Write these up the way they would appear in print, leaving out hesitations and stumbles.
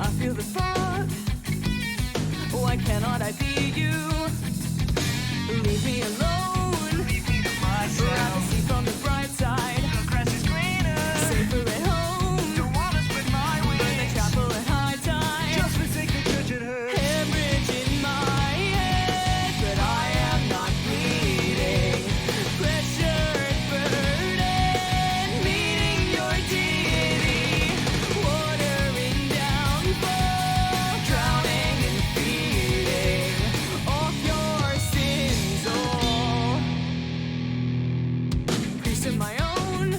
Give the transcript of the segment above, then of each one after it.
I feel the fog. Why cannot I be you? Leave me alone. Leave me to myself. Rather see from the bright side. The grass is greener. Safer at home. Don't wanna spread my Burn the wings. chapel at high tide. Just forsake the church, it hurts. Hemorrhage in my head, but I am not bleeding. Pressure and burden, meeting your deity. Watering down, fall, drowning and feeding off your sins all. Priest of my own,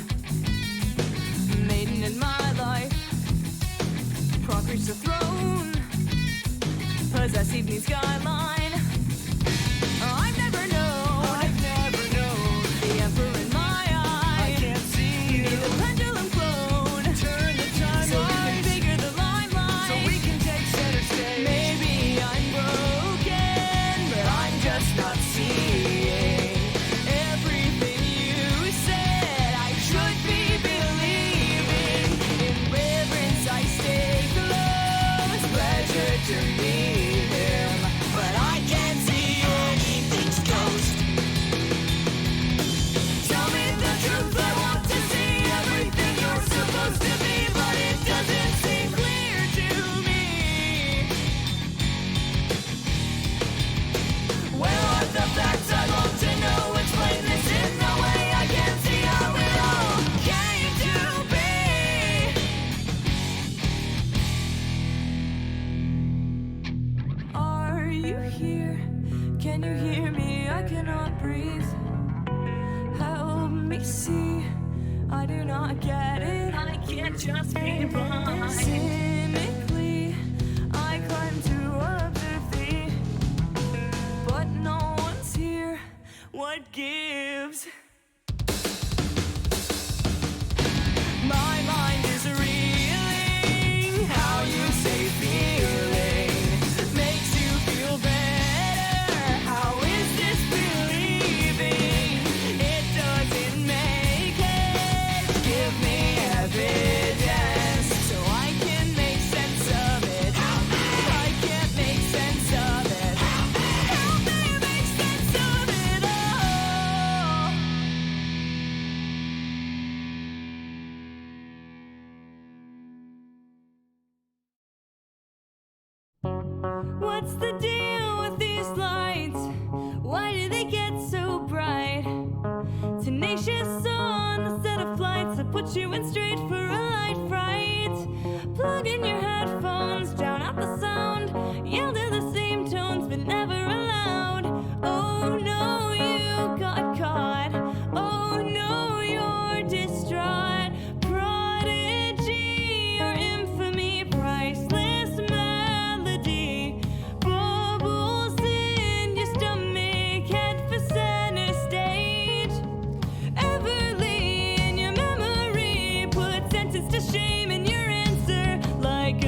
maiden in my life. Prog reach the throne, possess evening skyline. I've never known the emperor in my eye. I can't see you. Need the pendulum clone. Turn the time So I release. figure the limelight. So we can take center stage. Maybe I'm broken, but I'm just not seeing everything you said I should be believing. In reverence I stay close, pleasure to meet him, but I can't see anything's ghost. Tell me the truth, I want to see everything you're supposed to be, but it doesn't seem clear to me. Where are the facts? I want to know. Explain this in no way. I can't see how it all came to be. Are you here? Can you hear me? I cannot breathe. Help me see. I do not get it. I can't just be blind. Cynically, I climb to observe thee, but no one's here. What gives? My mind is reeling. How you say feeling makes you feel better. How is this believing? It doesn't make it. Give me evidence so I can make sense of it. I can't make sense of it. Help me make sense of it all. What's the deal with these lights? Why do they get so bright? Tenacious on the set of flights that put you in straight for a light fright. Plug in your headphones, drown out the sound. Yell to the same tones, but never aloud. Oh no, you got caught. Oh no, you're distraught. Prodigy or infamy, priceless melody. Bubbles in your stomach, head for center stage. Everly in your memory, put sentence to shame in your answer. Like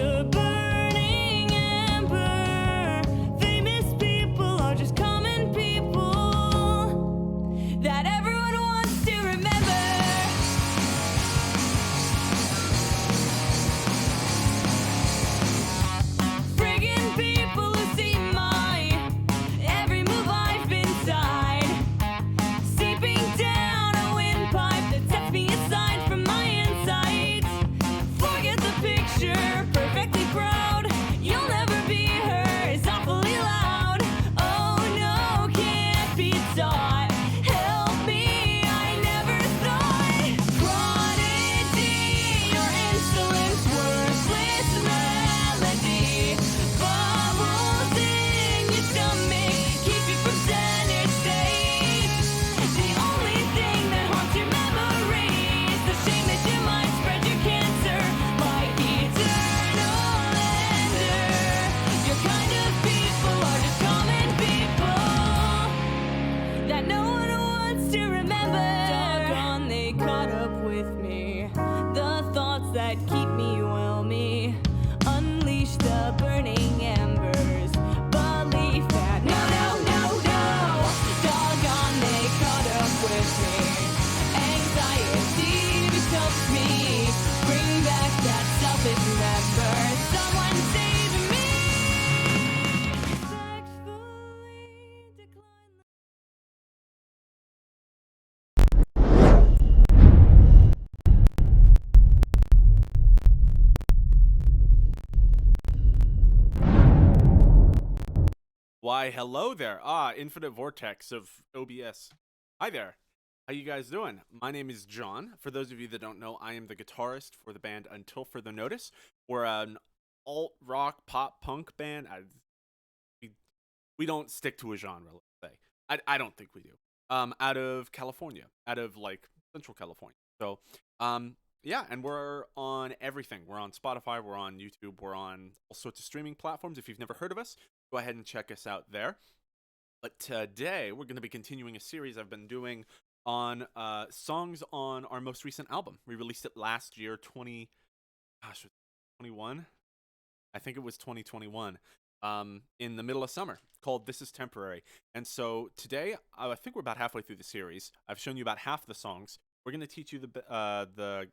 Why, hello there. Infinite vortex of OBS. Hi there. How you guys doing? My name is John. For those of you that don't know, I am the guitarist for the band Until Further Notice. We're an alt rock pop punk band. We don't stick to a genre, let's say. I don't think we do. Out of California, out of like Central California. So, yeah, and we're on everything. We're on Spotify, we're on YouTube, we're on all sorts of streaming platforms. If you've never heard of us, go ahead and check us out there. But today we're going to be continuing a series I've been doing on songs on our most recent album. We released it last year, 21. I think it was 2021. In the middle of summer, called This Is Temporary. And so today, I think we're about halfway through the series. I've shown you about half the songs. We're going to teach you the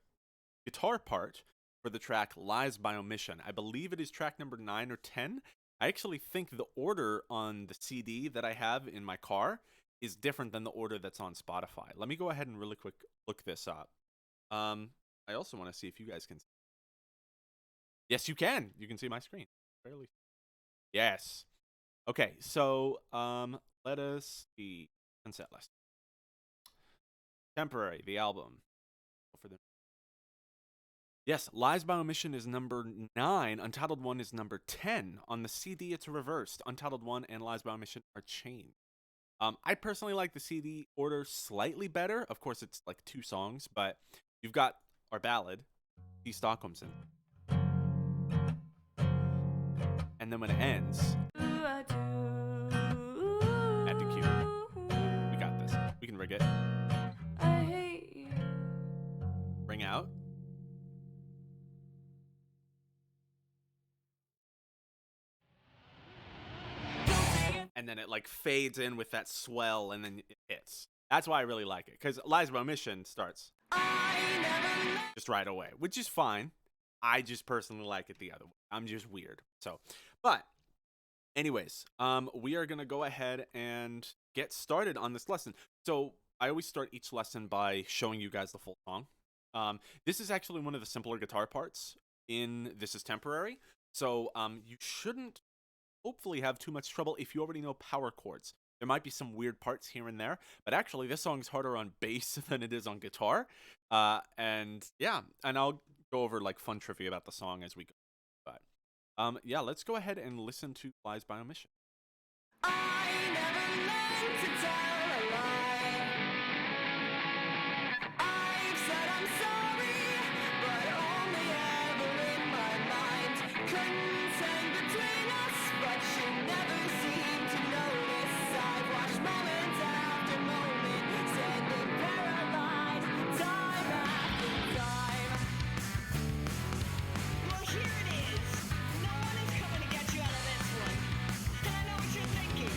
guitar part for the track Lies by Omission. I believe it is track number 9 or 10. I actually think the order on the CD that I have in my car is different than the order that's on Spotify. Let me go ahead and really quick look this up. I also want to see if you guys can. Yes, you can. You can see my screen. Fairly. Yes. Okay, so let us see. Sunset list. Temporary, the album. Yes, Lies by Omission is number 9. Untitled One is number 10. On the CD, it's reversed. Untitled One and Lies by Omission are changed. I personally like the CD order slightly better. Of course, it's like 2 songs, but you've got our ballad, D. Stockholmson. And then when it ends, add the cue. We got this. We can rig it. I hate you. Ring out. And then it like fades in with that swell and then it hits. That's why I really like it. Because Lies by Omission starts just right away, which is fine. I just personally like it the other way. I'm just weird. So, but anyways, we are going to go ahead and get started on this lesson. So I always start each lesson by showing you guys the full song. This is actually one of the simpler guitar parts in This Is Temporary. So you shouldn't hopefully have too much trouble if you already know power chords. There might be some weird parts here and there, but actually this song's harder on bass than it is on guitar. And yeah, and I'll go over like fun trivia about the song as we go. But yeah, let's go ahead and listen to Lies by Omission. I never meant to tell a lie. I've said I'm sorry, but only ever in my mind. Couldn't stand between us, but you never seemed to notice. I've watched moment after moment, said me paralyzed, time after time. Well, here it is. No one is coming to get you out of this one. And I know what you're thinking.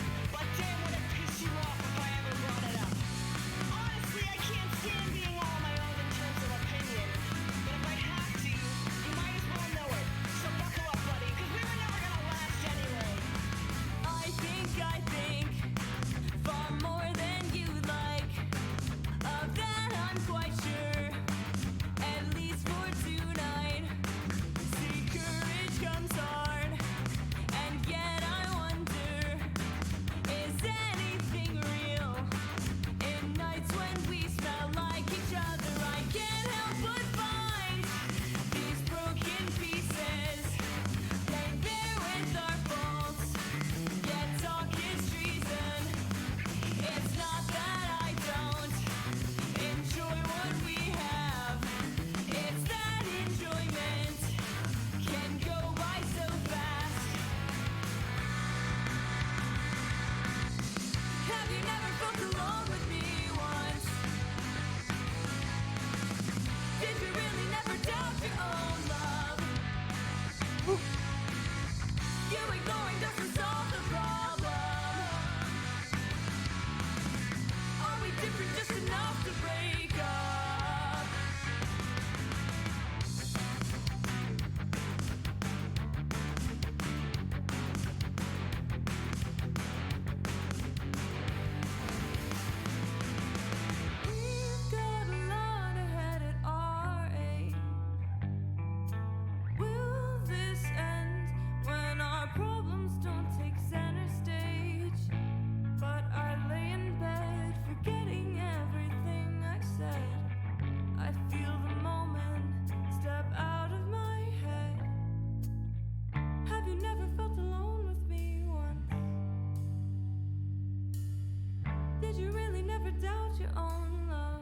your own love.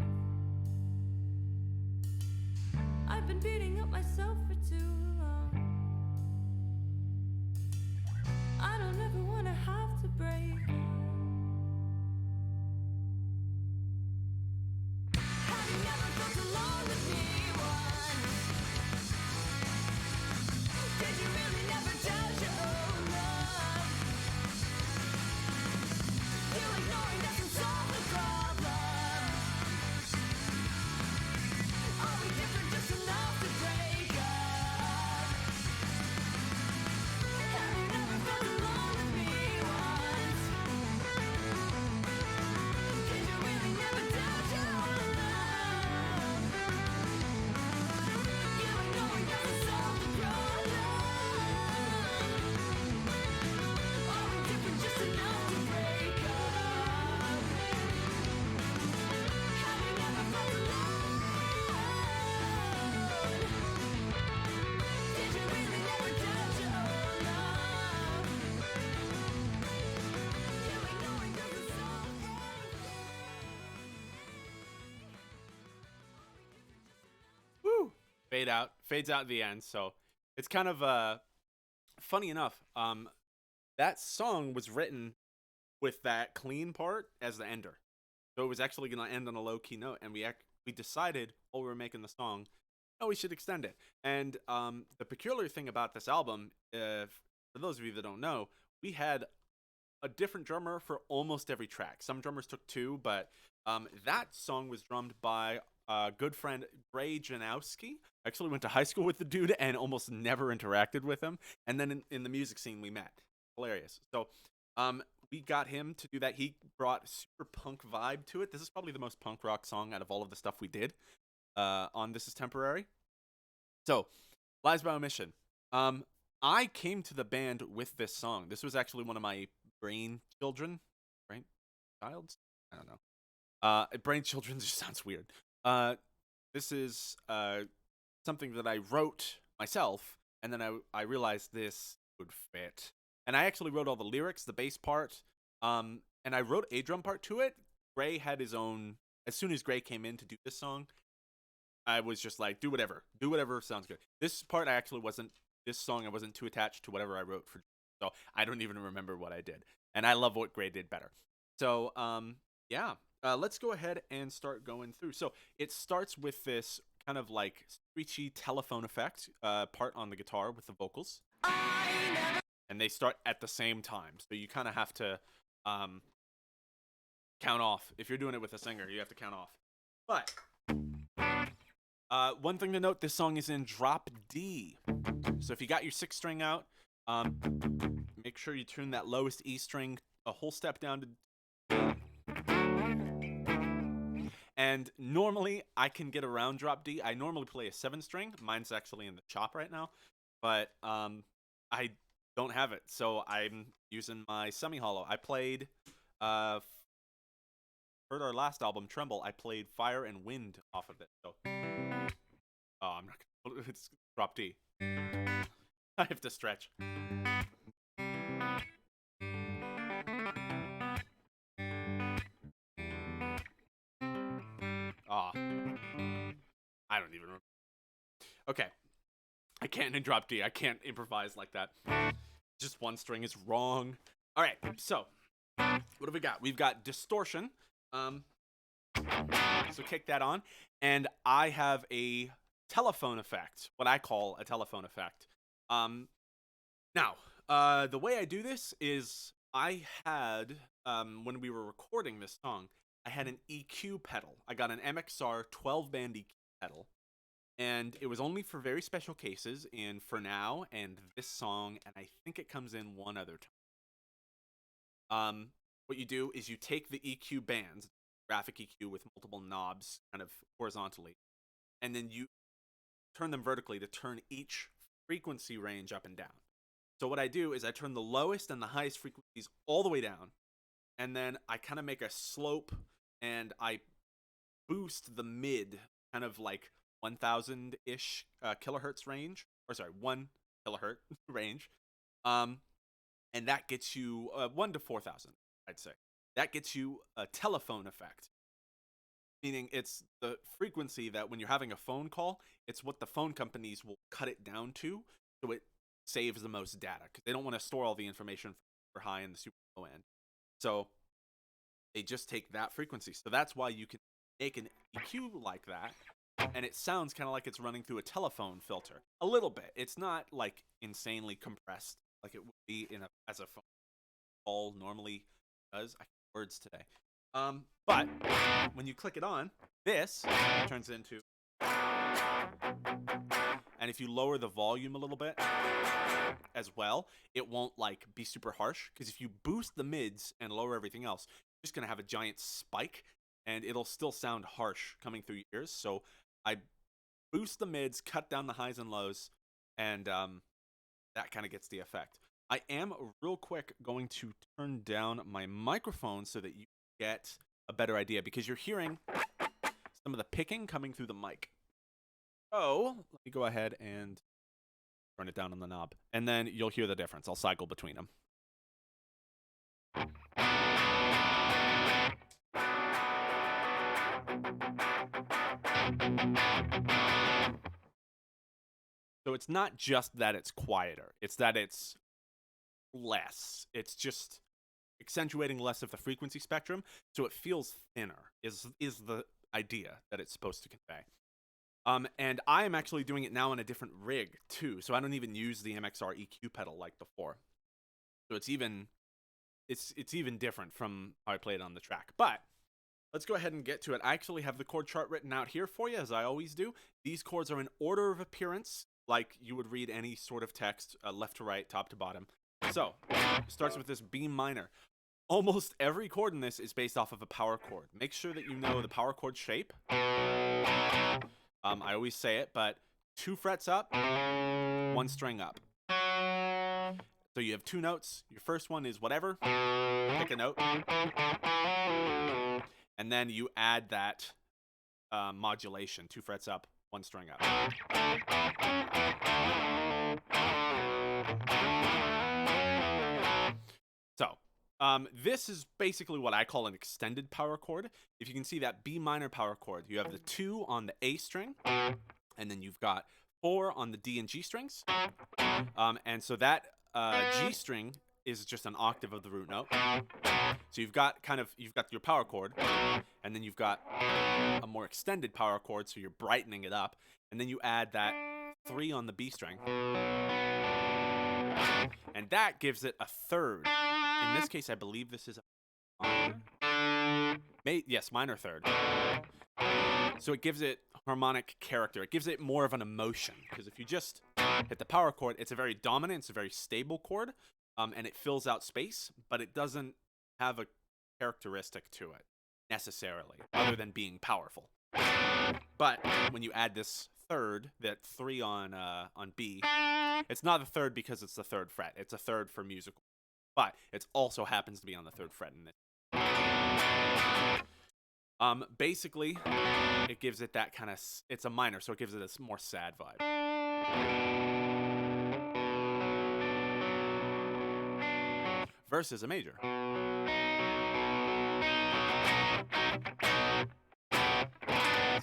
I've been beating up myself for too long. I don't ever want to have to break up. Have you never felt alone with me once? Did you really never doubt your own love? You ignoring doesn't solve the problem. Are we different just enough to break up? Have you never felt alone with me once? Did you really never doubt your own love? You ignoring doesn't solve the problem. Are we different just enough to break up? Have you never felt alone? Did you really never doubt your own love? You ignoring doesn't solve anything. Woo! Fades out at the end. So it's kind of funny enough. That song was written with that clean part as the ender, so it was actually gonna end on a low key note, and we decided while we were making the song, oh, we should extend it. And the peculiar thing about this album, for those of you that don't know, we had a different drummer for almost every track. Some drummers took two, but that song was drummed by good friend Gray Janowski. I actually went to high school with the dude and almost never interacted with him. And then in the music scene, we met. Hilarious. So we got him to do that. He brought super punk vibe to it. This is probably the most punk rock song out of all of the stuff we did on This Is Temporary. So, Lies by Omission. I came to the band with this song. This was actually one of my brainchildren. Brainchilds? I don't know. Brainchildren just sounds weird. This is something that I wrote myself, and then I realized this would fit. And I actually wrote all the lyrics, the bass part, and I wrote a drum part to it. Gray had his own. As soon as Gray came in to do this song, I was just like, do whatever sounds good. This part this song I wasn't too attached to whatever I wrote for, so I don't even remember what I did. And I love what Gray did better. So, yeah. Let's go ahead and start going through. So it starts with this kind of like screechy telephone effect part on the guitar with the vocals. And they start at the same time. So you kind of have to count off. If you're doing it with a singer, you have to count off. But one thing to note, this song is in drop D. So if you got your 6th string out, make sure you tune that lowest E string a whole step down to. And normally I can get around drop D. I normally play a 7 string. Mine's actually in the chop right now, but I don't have it, so I'm using my semi-hollow. I played heard our last album, Tremble. I played Fire and Wind off of it. So I'm not gonna, it's drop D. I have to stretch. I don't even remember. Okay. I can't in drop D. I can't improvise like that. Just one string is wrong. All right. So, what have we got? We've got distortion. So kick that on. And I have a telephone effect, what I call a telephone effect. Now, the way I do this is I had, when we were recording this song, I had an EQ pedal. I got an MXR 12-band EQ pedal. And it was only for very special cases, and For Now, and this song, and I think it comes in one other time. What you do is you take the EQ bands, graphic EQ with multiple knobs, kind of horizontally, and then you turn them vertically to turn each frequency range up and down. So what I do is I turn the lowest and the highest frequencies all the way down, and then I kind of make a slope, and I boost the mid, kind of like 1,000-ish kilohertz range, or sorry, 1 kilohertz range, and that gets you 1 to 4,000, I'd say. That gets you a telephone effect. meaning it's the frequency that when you're having a phone call, it's what the phone companies will cut it down to, so it saves the most data because they don't want to store all the information for high and the super low end. So they just take that frequency. So that's why you can make an EQ like that, and it sounds kind of like it's running through a telephone filter a little bit. It's not like insanely compressed like it would be as a phone call normally does. I can't words today. But when you click it on, this turns into, and if you lower the volume a little bit as well, it won't like be super harsh, because if you boost the mids and lower everything else, you're just gonna have a giant spike and it'll still sound harsh coming through your ears. So I boost the mids, cut down the highs and lows, and that kind of gets the effect. I am real quick going to turn down my microphone so that you get a better idea, because you're hearing some of the picking coming through the mic. So let me go ahead and turn it down on the knob, and then you'll hear the difference. I'll cycle between them. So it's not just that it's quieter, it's that it's less. It's just accentuating less of the frequency spectrum, so it feels thinner, is the idea that it's supposed to convey. And I am actually doing it now on a different rig too, so I don't even use the MXR EQ pedal like before. So it's even different from how I played it on the track. But let's go ahead and get to it. I actually have the chord chart written out here for you, as I always do. These chords are in order of appearance, like you would read any sort of text, left to right, top to bottom. So it starts with this B minor. Almost every chord in this is based off of a power chord. Make sure that you know the power chord shape. I always say it, but 2 frets up, 1 string up. So you have 2 notes. Your first one is whatever. Pick a note. And then you add that modulation. 2 frets up, 1 string up. So this is basically what I call an extended power chord. If you can see that B minor power chord, you have the 2 on the A string, and then you've got 4 on the D and G strings. And so that G string is just an octave of the root note. So you've got your power chord, and then you've got a more extended power chord, so you're brightening it up, and then you add that 3 on the B string, and that gives it a third. In this case, I believe this is a minor. Yes, minor third. So it gives it harmonic character. It gives it more of an emotion, because if you just hit the power chord, it's a very dominant, it's a very stable chord, and it fills out space, but it doesn't have a characteristic to it necessarily, other than being powerful. But when you add this third, that 3 on B, it's not the third because it's the 3rd fret. It's a third for musical, but it also happens to be on the 3rd fret in this. Basically, it gives it that kind of, it's a minor, so it gives it a more sad vibe. Versus a major.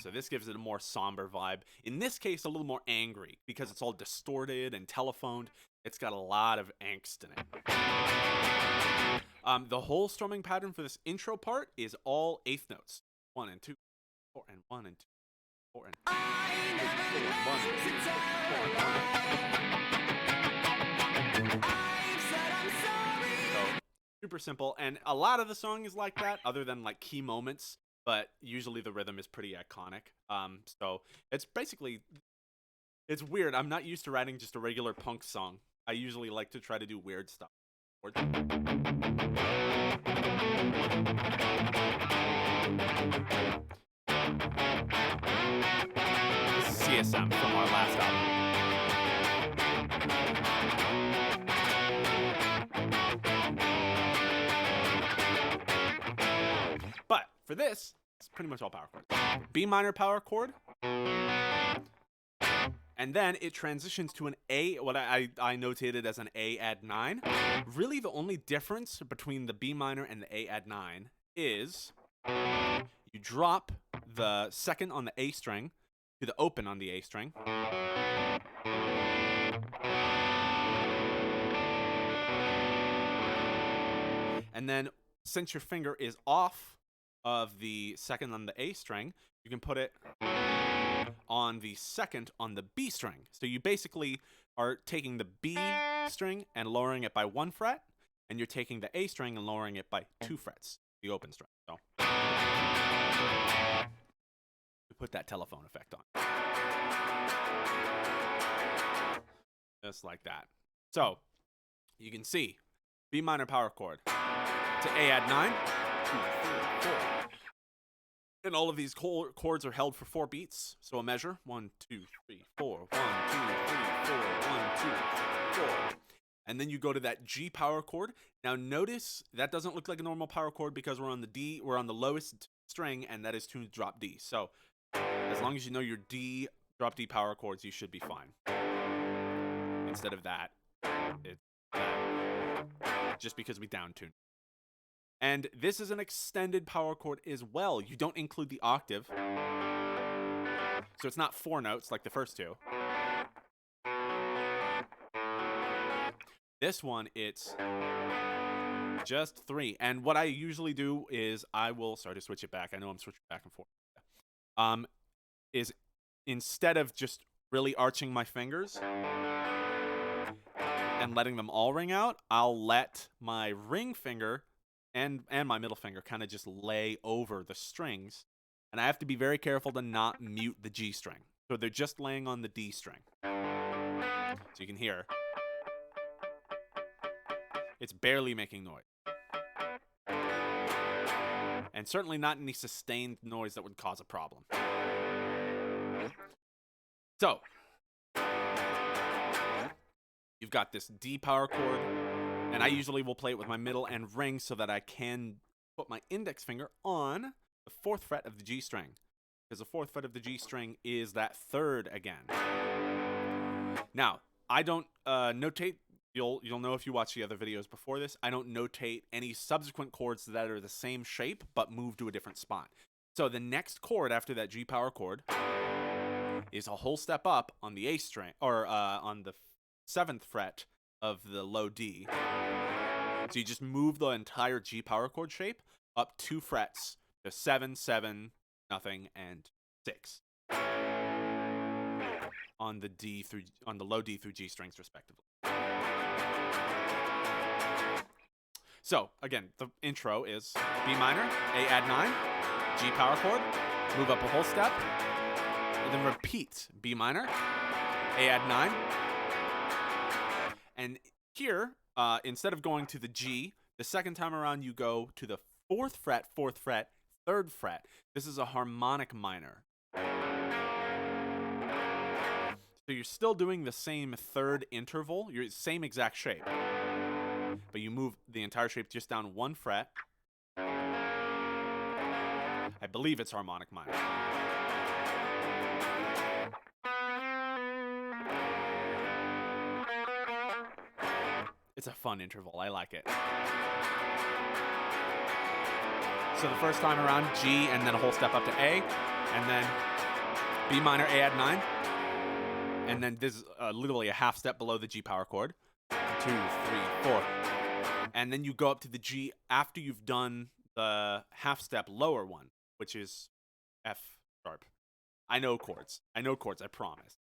So this gives it a more somber vibe. In this case, a little more angry, because it's all distorted and telephoned. It's got a lot of angst in it. The whole strumming pattern for this intro part is all 8th notes. 1 and 2, 4 and 1 and 2, 4 and 2, 4 and 1 and 2, 4 and 1. So super simple, and a lot of the song is like that, other than like key moments. But usually the rhythm is pretty iconic. So it's basically, it's weird. I'm not used to writing just a regular punk song. I usually like to try to do weird stuff. CSM from our last album. But for this, it's pretty much all power chords. B minor power chord. And then it transitions to an A, what I notated as an A add 9. Really the only difference between the B minor and the A add 9 is You drop the second on the A string to the open on the A string. And then, since your finger is off of the second on the A string, you can put it on the second on the B string. So you basically are taking the B string and lowering it by 1 fret, and you're taking the A string and lowering it by 2 frets, the open string. So we put that telephone effect on. Just like that. So you can see B minor power chord to A add 9, 2, 3, 4. And all of these chords are held for 4 beats. So a measure 1, 2, 3, 4. 1, 2, 3, 4. 1, 2, 4. And then you go to that G power chord. Now notice that doesn't look like a normal power chord because we're on the D, we're on the lowest string, and that is tuned drop D. So as long as you know your D, drop D power chords, you should be fine. Instead of that, it's just because we down tuned. And this is an extended power chord as well. You don't include the octave. So it's not 4 notes like the first two. This one, it's just 3. And what I usually do is I will, sorry to switch it back. I know I'm switching back and forth. Is instead of just really arching my fingers and letting them all ring out, I'll let my ring finger and my middle finger kind of just lay over the strings. And I have to be very careful to not mute the G string. So they're just laying on the D string. So you can hear it's barely making noise. And certainly not any sustained noise that would cause a problem. So you've got this D power chord, and I usually will play it with my middle and ring so that I can put my index finger on the 4th fret of the G string, because the 4th fret of the G string is that 3rd again. Now, I don't notate. You'll know if you watch the other videos before this. I don't notate any subsequent chords that are the same shape but move to a different spot. So the next chord after that G power chord is a whole step up on the A string, or on the 7th fret of the low D. So you just move the entire G power chord shape up 2 frets to 7, 7, nothing, and 6 on the low D through G strings respectively. So again, the intro is B minor, A add 9, G power chord, move up a whole step, and then repeat B minor, A add 9. And here, instead of going to the G, the second time around you go to the 4th fret, 4th fret, 3rd fret. This is a harmonic minor. So you're still doing the same 3rd interval, your same exact shape. But you move the entire shape just down 1 fret. I believe it's harmonic minor. It's a fun interval. I like it. So the first time around, G, and then a whole step up to A, and then B minor, A add 9. And then this is literally a half step below the G power chord. 2, 3, 4. And then you go up to the G after you've done the half step lower one, which is F sharp. I know chords, I promise.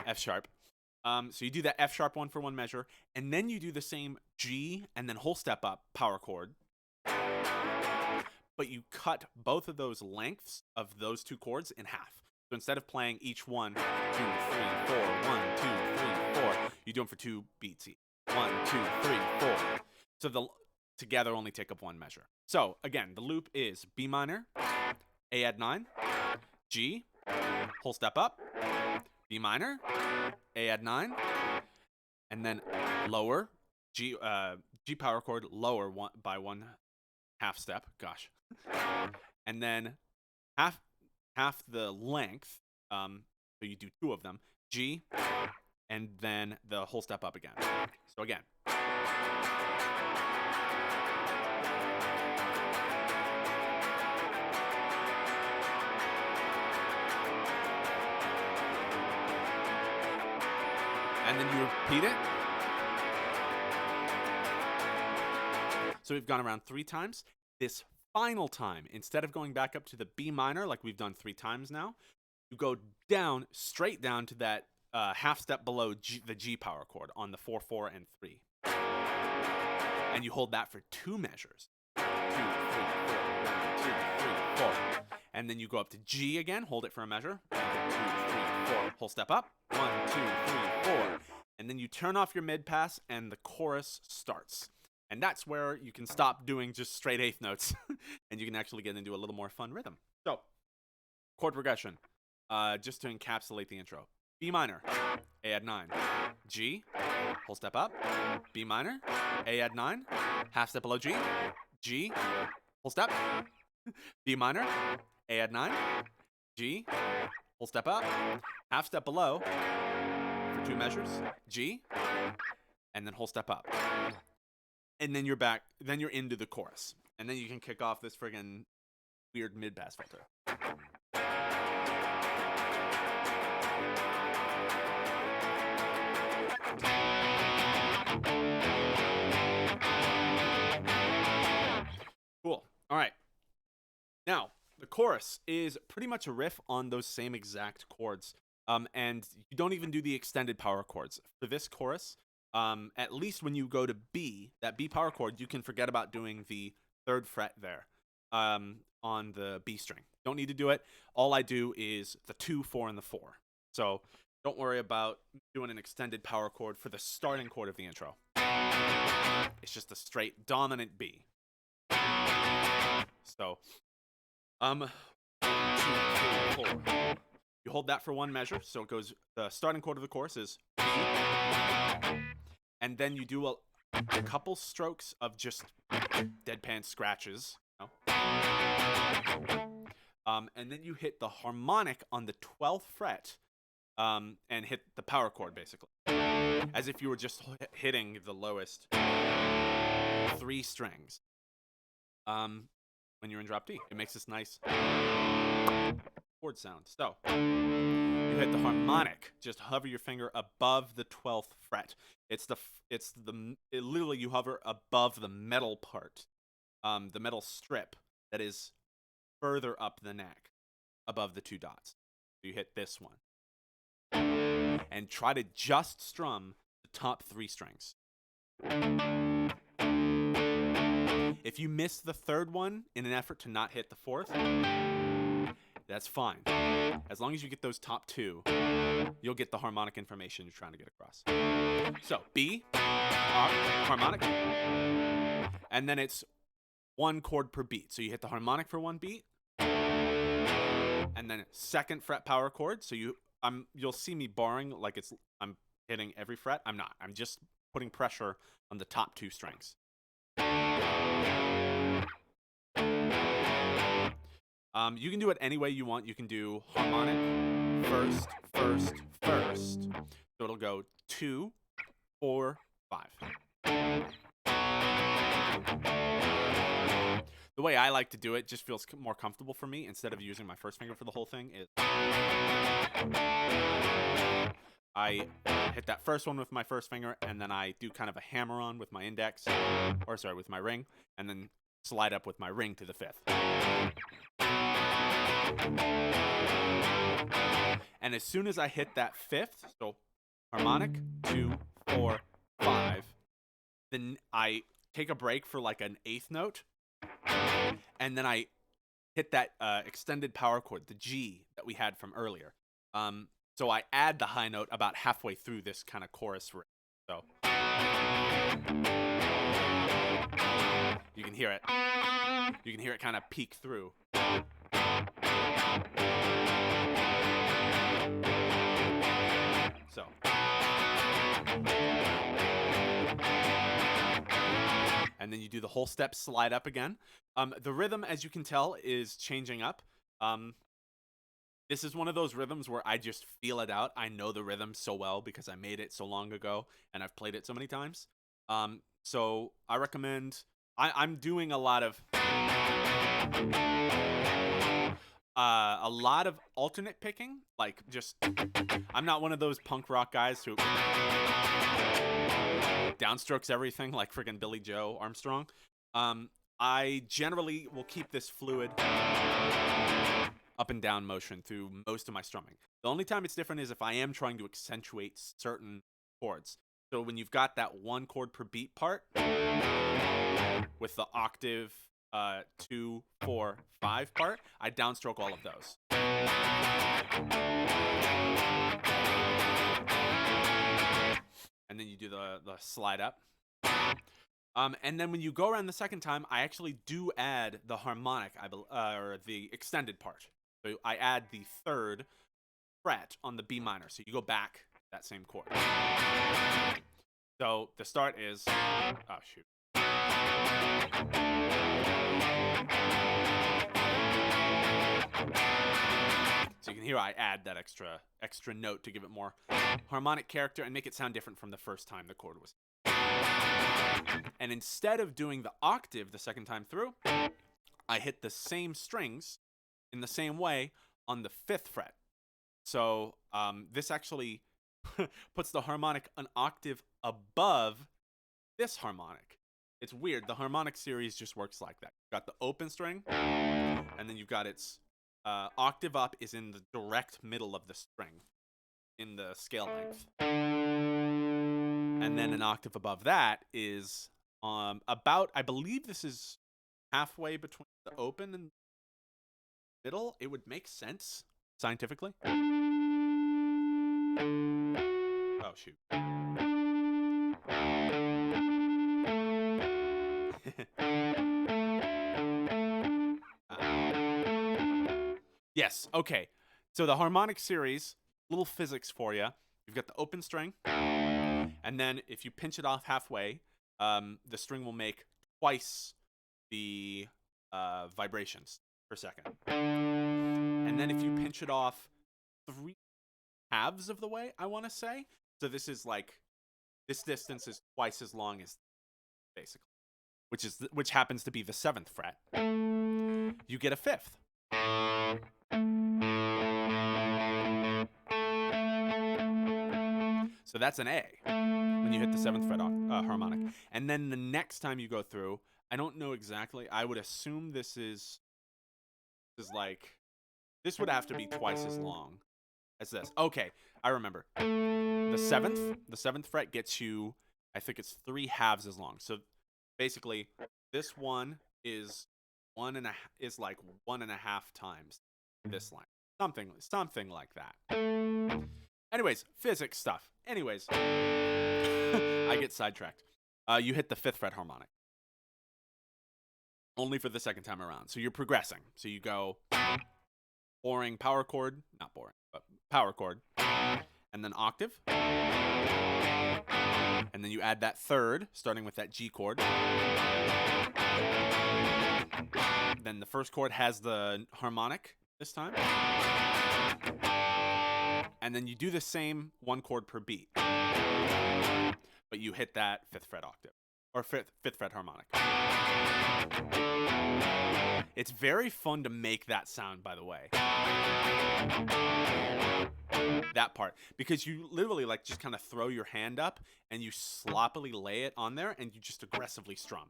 F sharp. So you do that F sharp 1 for 1 measure, and then you do the same G and then whole step up power chord. But you cut both of those lengths of those 2 chords in half. So instead of playing each 1, 2, 3, 4, 1, 2, 3, 4, you do them for 2 beats each. 1, 2, 3, 4. So the together only take up 1 measure. So again, the loop is B minor, A add 9, G, whole step up, B minor, A add 9, and then lower G power chord lower by 1 half step. Gosh, and then half the length. So you do 2 of them. G, and then the whole step up again. So again. then you repeat it. So we've gone around 3 times. This final time, instead of going back up to the B minor like we've done 3 times now, you go down, straight down to that half step below the G power chord on the 4, 4, and 3. And you hold that for 2 measures. 2, 3, 4, 1, 2, 3, 4. And then you go up to G again, hold it for a measure. 1, 2, 3, 4. Whole step up. 1, 2, 3, 4. And then you turn off your mid pass and the chorus starts. And that's where you can stop doing just straight eighth notes and you can actually get into a little more fun rhythm. So, chord progression, just to encapsulate the intro. B minor, A add 9. G, whole step up. B minor, A add 9. Half step below G. G, whole step. B minor, A add 9. G, whole step up. Half step below for 2 measures. G, and then whole step up. And then you're back, then you're into the chorus. And then you can kick off this friggin' weird mid-bass filter. Cool. All right. Now, the chorus is pretty much a riff on those same exact chords. And you don't even do the extended power chords. For this chorus, at least when you go to B, that B power chord, you can forget about doing the 3rd fret there on the B string. Don't need to do it. All I do is the 2, 4, and the 4. So don't worry about doing an extended power chord for the starting chord of the intro. It's just a straight dominant B. So, 1, 2, 3, 4. You hold that for 1 measure. So it goes, the starting chord of the chorus is B. And then you do a couple strokes of just deadpan scratches. You know? And then you hit the harmonic on the 12th fret and hit the power chord, basically. As if you were just hitting the lowest 3 strings when you're in drop D. It makes this nice chord sound. So you hit the harmonic. Just hover your finger above the 12th fret. Literally you hover above the metal part, the metal strip that is further up the neck, above the 2 dots. So you hit this one, and try to just strum the top 3 strings. If you miss the 3rd one in an effort to not hit the 4th, that's fine. As long as you get those top 2, you'll get the harmonic information you're trying to get across. So, B, R, harmonic, and then it's 1 chord per beat. So you hit the harmonic for 1 beat, and then 2nd fret power chord. So you'll see me barring like I'm hitting every fret. I'm not. I'm just putting pressure on the top 2 strings. You can do it any way you want. You can do harmonic, first. So it'll go 2, 4, 5. The way I like to do it just feels more comfortable for me. Instead of using my first finger for the whole thing, is I hit that first one with my first finger, and then I do kind of a hammer-on with my index, with my ring, and then slide up with my ring to the 5th. And as soon as I hit that 5th, so harmonic, 2, 4, 5, then I take a break for like an 8th note, and then I hit that extended power chord, the G that we had from earlier. So I add the high note about halfway through this kind of chorus riff. So you can hear it. You can hear it kind of peek through. So. And then you do the whole step slide up again. The rhythm, as you can tell, is changing up. This is one of those rhythms where I just feel it out. I know the rhythm so well because I made it so long ago and I've played it so many times. So I recommend, I'm doing a lot of A lot of alternate picking, like just I'm not one of those punk rock guys who downstrokes everything like friggin' Billy Joe Armstrong. I generally will keep this fluid up and down motion through most of my strumming. The only time it's different is if I am trying to accentuate certain chords. So when you've got that one chord per beat part with the octave 2, 4, 5 part, I downstroke all of those. And then you do the slide up. And then when you go around the second time, I actually do add the harmonic, or the extended part. So I add the 3rd fret on the B minor. So you go back that same chord. So the start is, oh shoot. So you can hear I add that extra note to give it more harmonic character and make it sound different from the first time the chord was. And instead of doing the octave the second time through, I hit the same strings in the same way on the 5th fret. So this actually puts the harmonic an octave above this harmonic. It's weird. The harmonic series just works like that. You've got the open string, and then you've got its octave up is in the direct middle of the string in the scale length. And then an octave above that is about, I believe this is halfway between the open and middle. It would make sense scientifically. Oh, shoot. Yes, okay. So the harmonic series, little physics for you. You've got the open string, and then if you pinch it off halfway, the string will make twice the vibrations per second. And then if you pinch it off 3 halves of the way, I want to say. So this is like, this distance is twice as long as basically, which happens to be the 7th fret. You get a 5th. So that's an A when you hit the 7th fret harmonic. And then the next time you go through, I don't know exactly. I would assume this is like, this would have to be twice as long as this. Okay, I remember. The 7th fret gets you, I think it's 3 halves as long. So basically, this one is like 1.5 times this line. Something like that. Anyways, physics stuff. Anyways, I get sidetracked. You hit the 5th fret harmonic. Only for the second time around. So you're progressing. So you go boring power chord, not boring, but power chord, and then octave. And then you add that 3rd, starting with that G chord. Then the first chord has the harmonic this time. And then you do the same 1 chord per beat. But you hit that 5th fret octave. Or 5th fret harmonic. It's very fun to make that sound, by the way. That part. Because you literally like just kind of throw your hand up and you sloppily lay it on there and you just aggressively strum.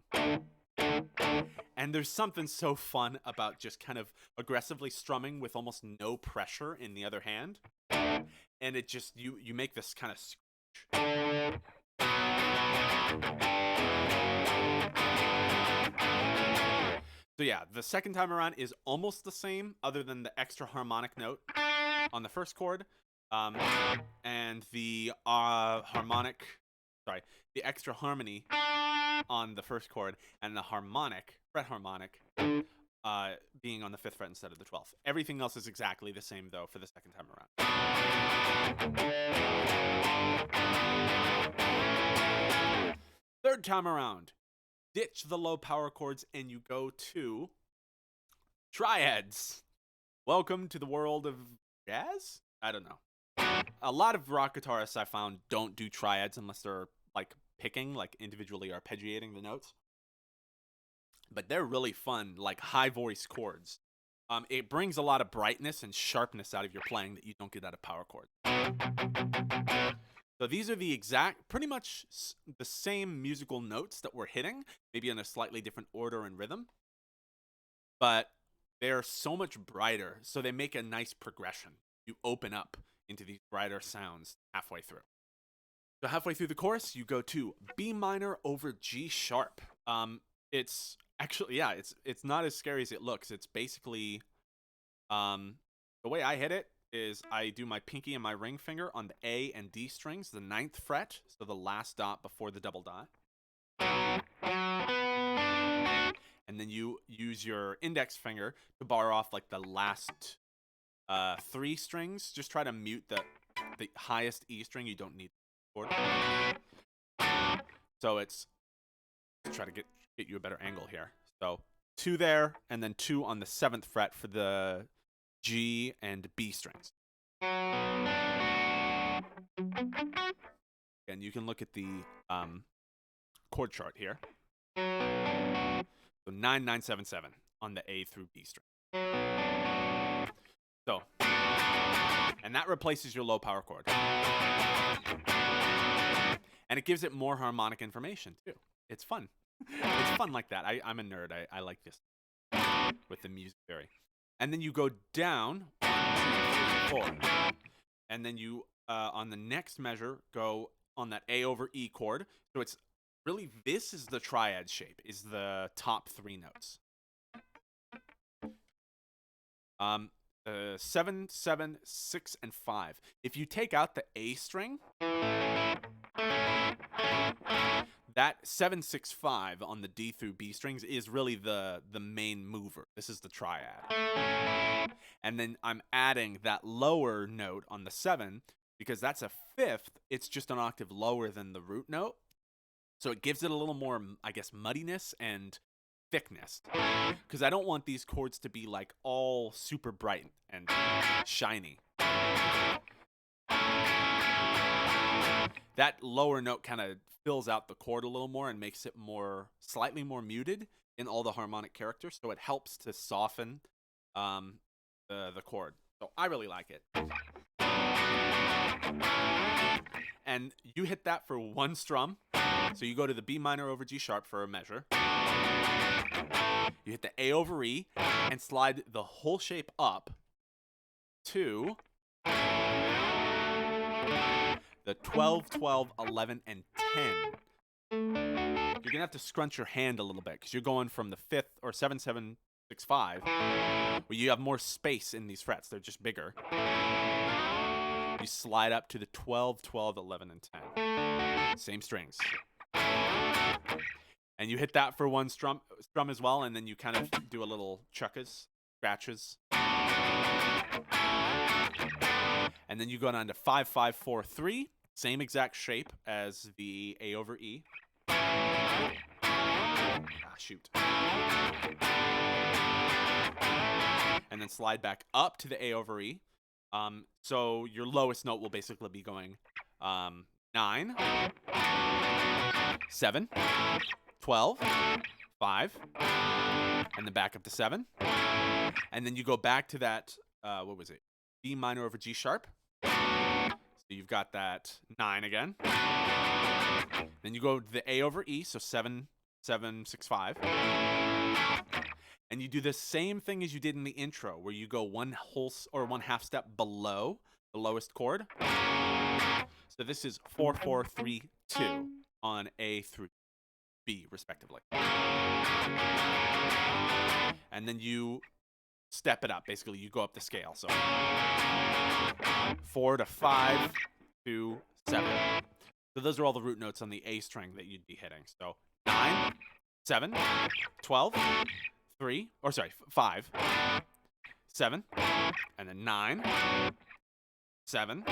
And there's something so fun about just kind of aggressively strumming with almost no pressure in the other hand. And it just, you make this kind of screech. So yeah, the second time around is almost the same, other than the extra harmonic note on the first chord, and the the extra harmony on the first chord, and the fret harmonic, being on the 5th fret instead of the 12th. Everything else is exactly the same, though, for the second time around. Third time around, ditch the low power chords and you go to triads. Welcome to the world of jazz? I don't know. A lot of rock guitarists I found don't do triads unless they're like picking, like individually arpeggiating the notes. But they're really fun, like high voice chords. It brings a lot of brightness and sharpness out of your playing that you don't get out of power chords. So these are the exact, pretty much the same musical notes that we're hitting, maybe in a slightly different order and rhythm, but they're so much brighter, so they make a nice progression. You open up into these brighter sounds halfway through. So halfway through the chorus, you go to B minor over G sharp. It's actually, yeah, it's not as scary as it looks. It's basically, the way I hit it is I do my pinky and my ring finger on the A and D strings, the 9th fret, so the last dot before the double dot. And then you use your index finger to bar off like the last 3 strings. Just try to mute the highest E string. You don't need chord. So it's, let's try to get you a better angle here. So 2 there, and then 2 on the 7th fret for the G and B strings. And you can look at the chord chart here. So 9, 9, 7, 7 on the A through B string. So, and that replaces your low power chord. And it gives it more harmonic information too. It's fun. It's fun like that. I'm a nerd. I like this with the music theory. And then you go down 1, 2, 3, 4. And then you, on the next measure, go on that A over E chord. So it's really, this is the triad shape, is the top 3 notes. 7, 7, 6, and 5. If you take out the A string, that 7, 6, 5 on the D through B strings is really the main mover. This is the triad. And then I'm adding that lower note on the 7 because that's a 5th. It's just an octave lower than the root note. So it gives it a little more, I guess, muddiness and thickness. Because I don't want these chords to be like all super bright and shiny. That lower note kind of fills out the chord a little more and makes it more, slightly more muted in all the harmonic characters. So it helps to soften the chord. So I really like it. And you hit that for 1 strum. So you go to the B minor over G sharp for a measure. You hit the A over E and slide the whole shape up to the 12, 12, 11, and 10. You're going to have to scrunch your hand a little bit because you're going from the 5th or 7, 7, 6, 5, where you have more space in these frets. They're just bigger. You slide up to the 12, 12, 11, and 10. Same strings. And you hit that for 1 strum as well, and then you kind of do a little chuckas, scratches. And then you go down to 5, 5, 4, 3. Same exact shape as the A over E. Shoot. And then slide back up to the A over E. So your lowest note will basically be going 9, 7, 12, 5, and then back up to 7. And then you go back to that, what was it? B minor over G sharp. So you've got that 9 again. Then you go to the A over E, so 7, 7, 6, 5. And you do the same thing as you did in the intro, where you go 1 half step below the lowest chord. So this is 4, 4, 3, 2 on A through B, respectively. And then you step it up. Basically, you go up the scale. So 4 to 5 to 7. So those are all the root notes on the A string that you'd be hitting. So 9, 7, 12, 3, or sorry, 5, 7, and then 9, 7,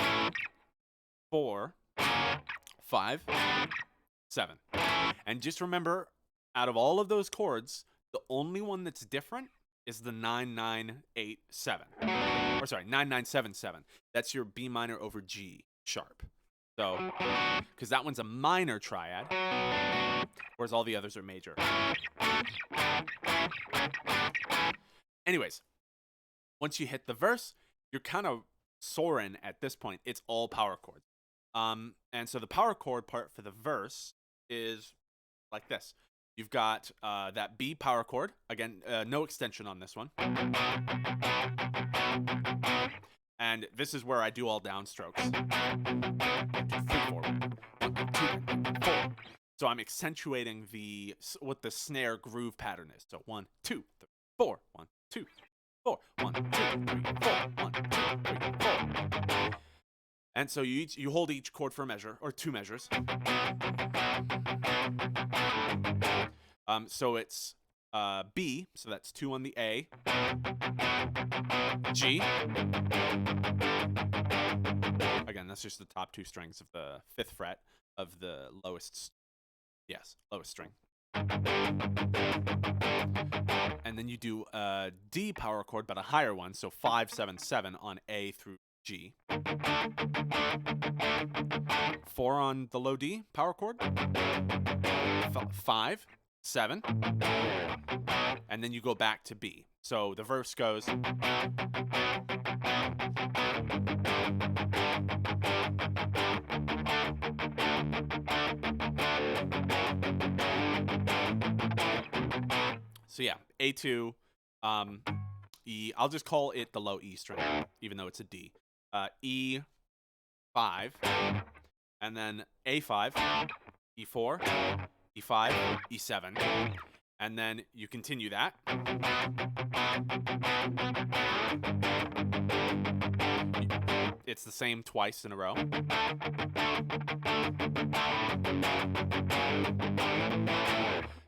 4, 5, 7. And just remember, out of all of those chords, the only one that's different is the 9, 9, 8, 7. Or sorry, 9, 9, 7, 7. That's your B minor over G sharp. So, because that one's a minor triad, whereas all the others are major. Anyways, Once you hit the verse, you're kind of soaring at this point. It's all power chords. And so the power chord part for the verse is like this. You've got that B power chord. Again, no extension on this one. And this is where I do all downstrokes. 3, 4, 1, 2, 4. So I'm accentuating what the snare groove pattern is. So 1, 2, 3, 4. 1, 2, 4. 1, 2, 3, 4. 1, 2, 3, 4. And so you hold each chord for a measure or 2 measures. So it's B, so that's 2 on the A, G. Again, that's just the top 2 strings of the 5th fret of the lowest string. And then you do a D power chord, but a higher one, so 5, 7, 7 on A through G. 4 on the low D power chord. 5, 7. And then you go back to B. So the verse goes. So yeah, A2, E. I'll just call it the low E string, even though it's a D. E5, and then A5, E4, E5, E7, and then you continue that. It's the same twice in a row.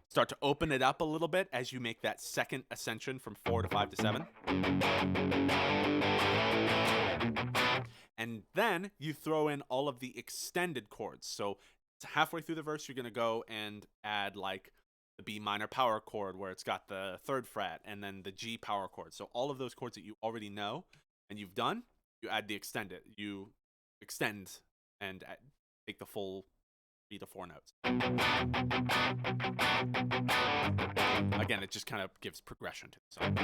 Start to open it up a little bit as you make that second ascension from 4 to 5 to 7. And then you throw in all of the extended chords. So halfway through the verse, you're going to go and add like the B minor power chord where it's got the 3rd fret, and then the G power chord. So all of those chords that you already know and you've done, you add the extended. You extend and take the full 3 to 4 notes. Again, it just kind of gives progression to the song.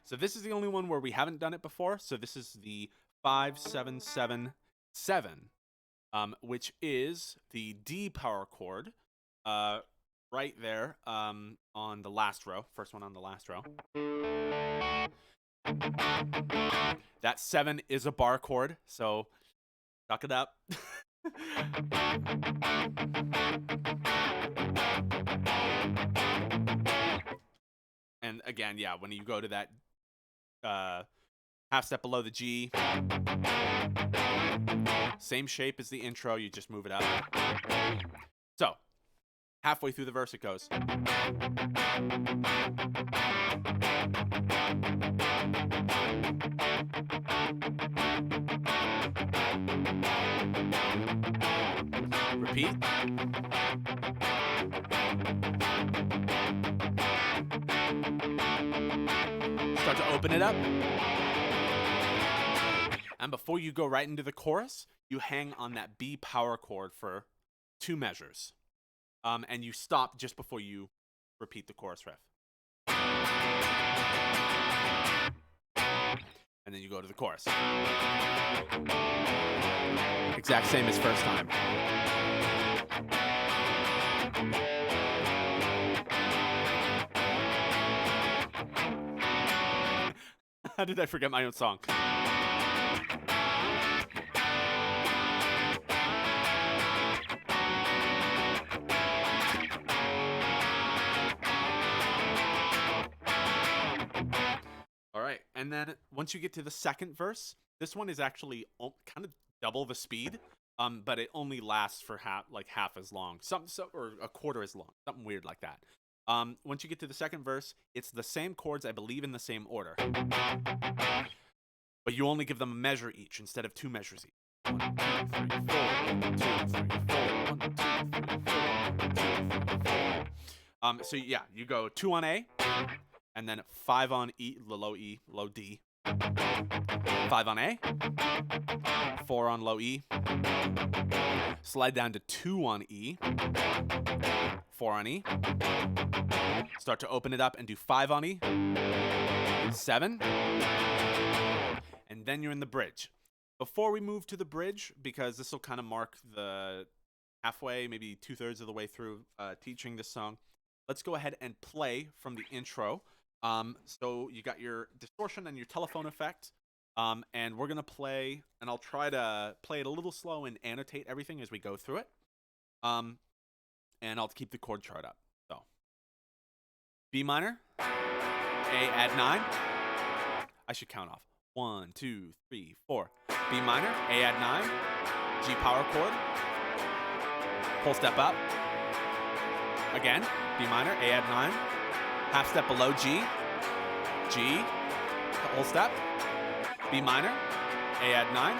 So this is the only one where we haven't done it before. So this is the 5, 7, 7, 7, which is the D power chord right there on the last row. First one on the last row. That 7 is a bar chord, so suck it up. And again, yeah, when you go to that half step below the G, same shape as the intro, you just move it up. So, halfway through the verse it goes. Repeat. Start to open it up. And before you go right into the chorus, you hang on that B power chord for 2 measures. And you stop just before you repeat the chorus riff. And then you go to the chorus. Exact same as first time. How did I forget my own song? All right, and then once you get to the second verse, this one is actually kind of double the speed, but it only lasts for half as long, or a quarter as long, something weird like that. Once you get to the second verse, it's the same chords, I believe, in the same order, but you only give them a measure each instead of 2 measures each. 1, 2, 3, 4. 1, 2, 3, 4. 1, 2, 3, 4. 1, 2, 3, 4. So yeah, you go 2 on A, and then 5 on E, low D, 5 on A, 4 on low E, slide down to 2 on E, 4 on E, start to open it up and do 5 on E, 7, and then you're in the bridge. Before we move to the bridge, because this will kind of mark the halfway, maybe 2/3 of the way through teaching this song, let's go ahead and play from the intro. So you got your distortion and your telephone effect, and we're gonna play, and I'll try to play it a little slow and annotate everything as we go through it. And I'll keep the chord chart up. So B minor, A add 9. I should count off. 1, 2, 3, 4. B minor, A add 9, G power chord, full step up. Again, B minor, A add 9, half step below G, G, whole step, B minor, A add 9,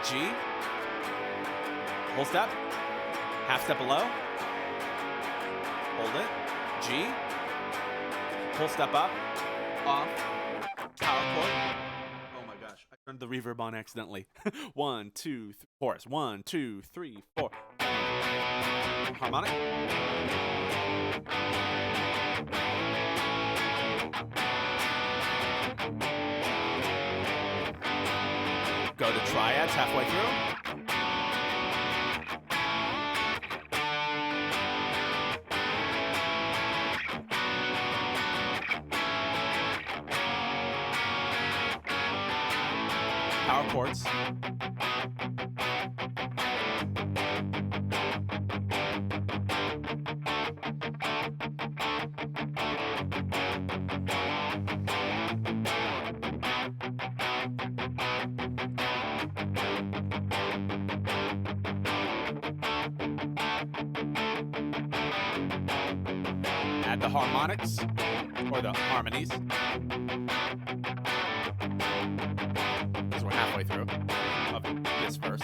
G, whole step, half step below, hold it, G, full step up, off, power chord. Oh my gosh, I turned the reverb on accidentally. 1, 2, 3, chorus. 1, 2, 3, 4. Harmonic. Go to triads halfway through. Power chords. Add the harmonics, or the harmonies. Because we're halfway through of this verse.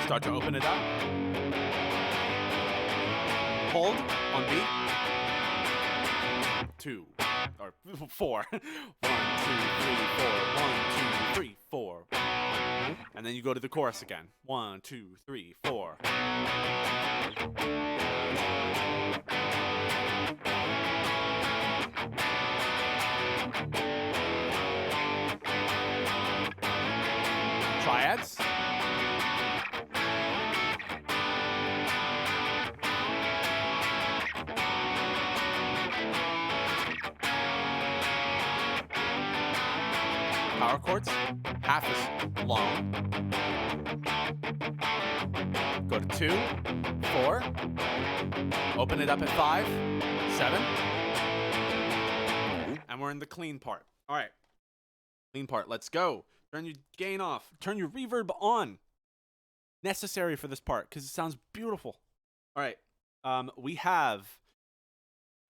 Start to open it up. Hold on B. 2 or 4. 1, 2, 3, 4. 1, 2, 3, 4. And then you go to the chorus again. 1, 2, 3, 4. Triads. Power chords, half as long. Go to 2, 4. Open it up at 5, 7. And we're in the clean part. All right, clean part. Let's go. Turn your gain off. Turn your reverb on. Necessary for this part because it sounds beautiful. All right, we have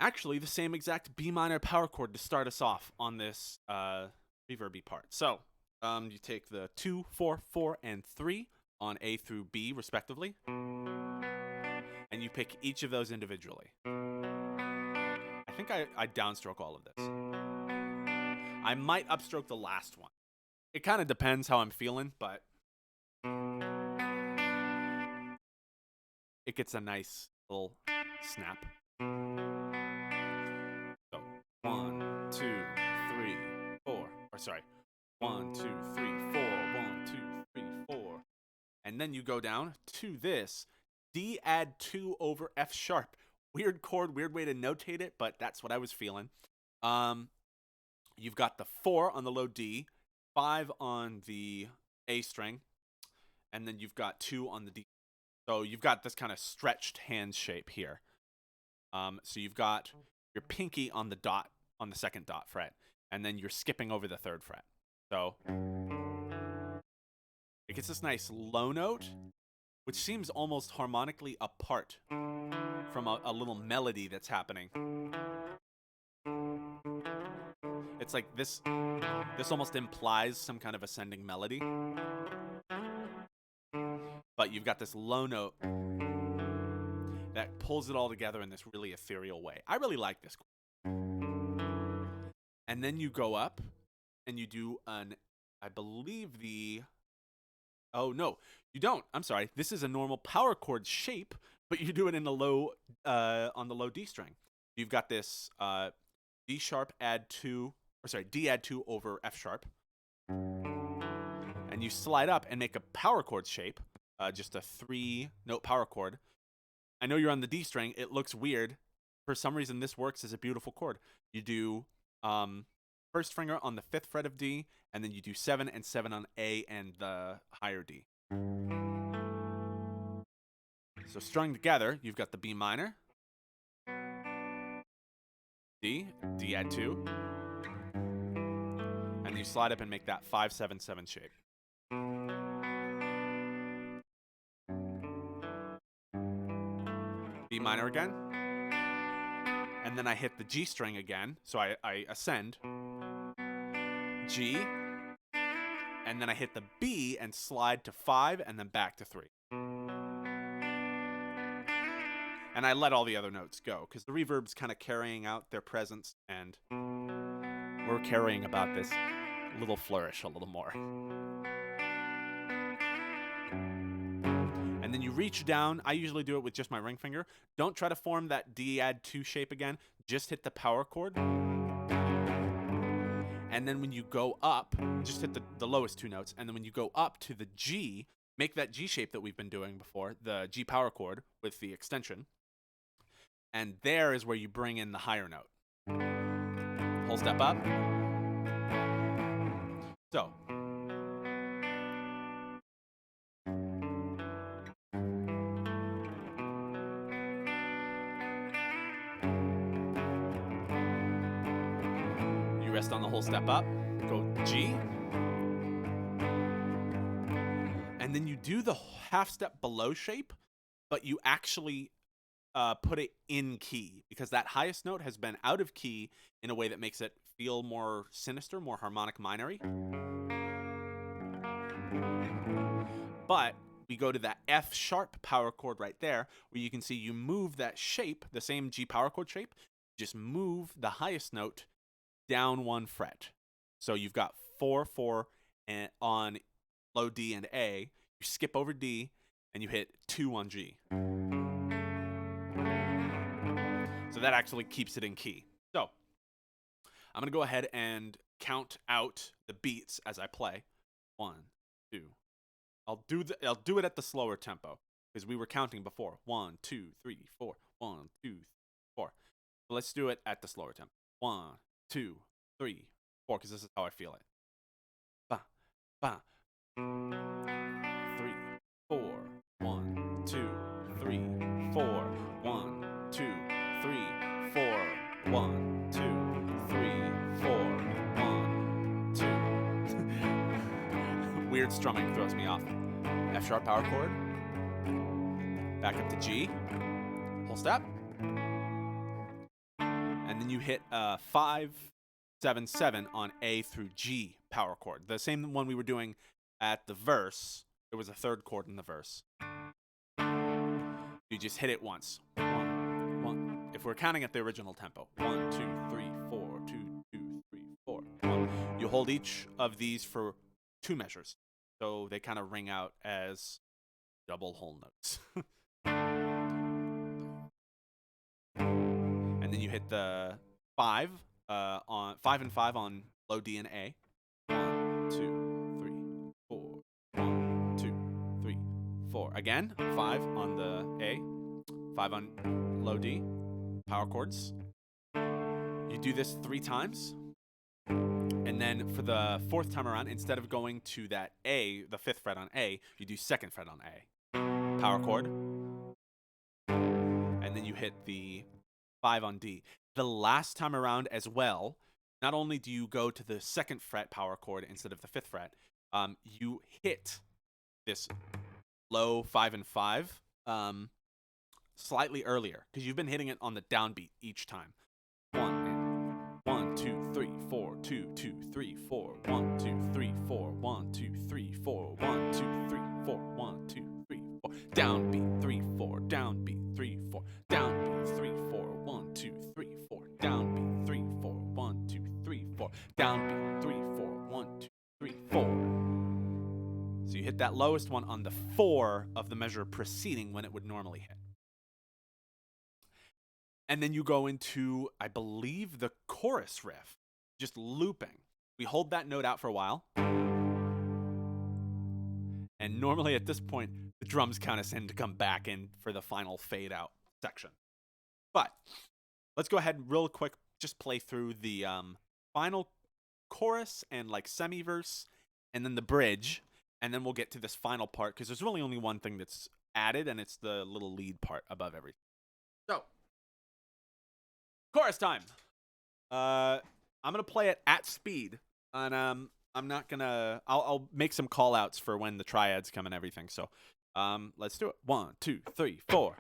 actually the same exact B minor power chord to start us off on this reverby part. So you take the 2, 4, 4, and 3 on A through B respectively, and you pick each of those individually. I think I downstroke all of this. I might upstroke the last one. It kind of depends how I'm feeling, but it gets a nice little snap. So 1, 2, 3, 4. Or sorry, 1, 2, 3, 4. 1, 2, 3, 4. And then you go down to this D add 2 over F sharp. Weird chord, weird way to notate it, but that's what I was feeling. You've got the 4 on the low D, 5 on the A string, and then you've got 2 on the D. So you've got this kind of stretched hand shape here. So you've got your pinky on the dot, on the second dot fret, and then you're skipping over the 3rd fret. So it gets this nice low note, which seems almost harmonically apart from a little melody that's happening. It's like this almost implies some kind of ascending melody. But you've got this low note that pulls it all together in this really ethereal way. I really like this. And then you go up and you do I believe oh no, you don't. I'm sorry. This is a normal power chord shape, but you do it in the low, on the low D string. You've got this D sharp add 2, or sorry, D add 2 over F sharp. And you slide up and make a power chord shape, just a 3-note power chord. I know you're on the D string. It looks weird. For some reason, this works as a beautiful chord. You do first finger on the 5th fret of D, and then you do 7 and 7 on A and the higher D. So strung together, you've got the B minor, D add 2, and you slide up and make that 5-7-7 shape. B minor again, and then I hit the G string again, so I ascend, G, and then I hit the B and slide to 5 and then back to 3. And I let all the other notes go because the reverb's kind of carrying out their presence, and we're carrying about this little flourish a little more. And then you reach down. I usually do it with just my ring finger. Don't try to form that D add 2 shape again. Just hit the power chord. And then when you go up, just hit the lowest 2 notes. And then when you go up to the G, make that G shape that we've been doing before, the G power chord with the extension. And there is where you bring in the higher note. Whole step up. So. You rest on the whole step up. Go G. And then you do the half step below shape, but you actually put it in key because that highest note has been out of key in a way that makes it feel more sinister, more harmonic minory. But we go to that F sharp power chord right there where you can see you move that shape, the same G power chord shape, just move the highest note down 1 fret. So you've got 4-4 on low D and A. You skip over D and you hit 2 on G. So that actually keeps it in key. So I'm going to go ahead and count out the beats as I play. 1, 2. I'll do it at the slower tempo because we were counting before. 1, 2, 3, 4. 1, 2, 4. So let's do it at the slower tempo. 1, 2, 3, 4, because this is how I feel it. Ba, ba. 3, 4. 1, 2, 3, 4. 1, 2, 3, 4. 1, 2, 3, 4. 1, 2. Weird strumming throws me off. F sharp power chord. Back up to G. Whole step. And then you hit 5-7-7 on A through G power chord. The same one we were doing at the verse. There was a 3rd chord in the verse. You just hit it once. 1, 1. If we're counting at the original tempo. 1, 2, 3, 4, 2, 2, 3, 4, 1. You hold each of these for 2 measures. So they kind of ring out as double whole notes. And then you hit the 5 on 5 and 5 on low D and A. 1, 2, 3, 4. 1, 2, 3, 4. Again, 5 on the A, 5 on low D, power chords. You do this 3 times. And then for the 4th time around, instead of going to that A, the 5th fret on A, you do 2nd fret on A. Power chord. And then you hit the 5 on D. The last time around as well, not only do you go to the 2nd fret power chord instead of the 5th fret, you hit this low 5 and 5 slightly earlier because you've been hitting it on the downbeat each time. 1, 2, 3, 4, 2, 3, 4. Down beat 3, 4. 1, 2, 3, 4. Down beat 3, 4. 1, 2, 3, 4. Down beat 3, 4. 1, 2, 3, 4. So you hit that lowest one on the 4 of the measure preceding when it would normally hit. And then you go into, I believe, the chorus riff, just looping. We hold that note out for a while. And normally at this point, the drums count us in to come back in for the final fade out section. But let's go ahead real quick, just play through the final chorus and like semi-verse and then the bridge. And then we'll get to this final part because there's really only one thing that's added, and it's the little lead part above everything. So, chorus time. I'm going to play it at speed. And I'm not going to... I'll make some call-outs for when the triads come and everything. So, let's do it. 1, 2, 3, 4.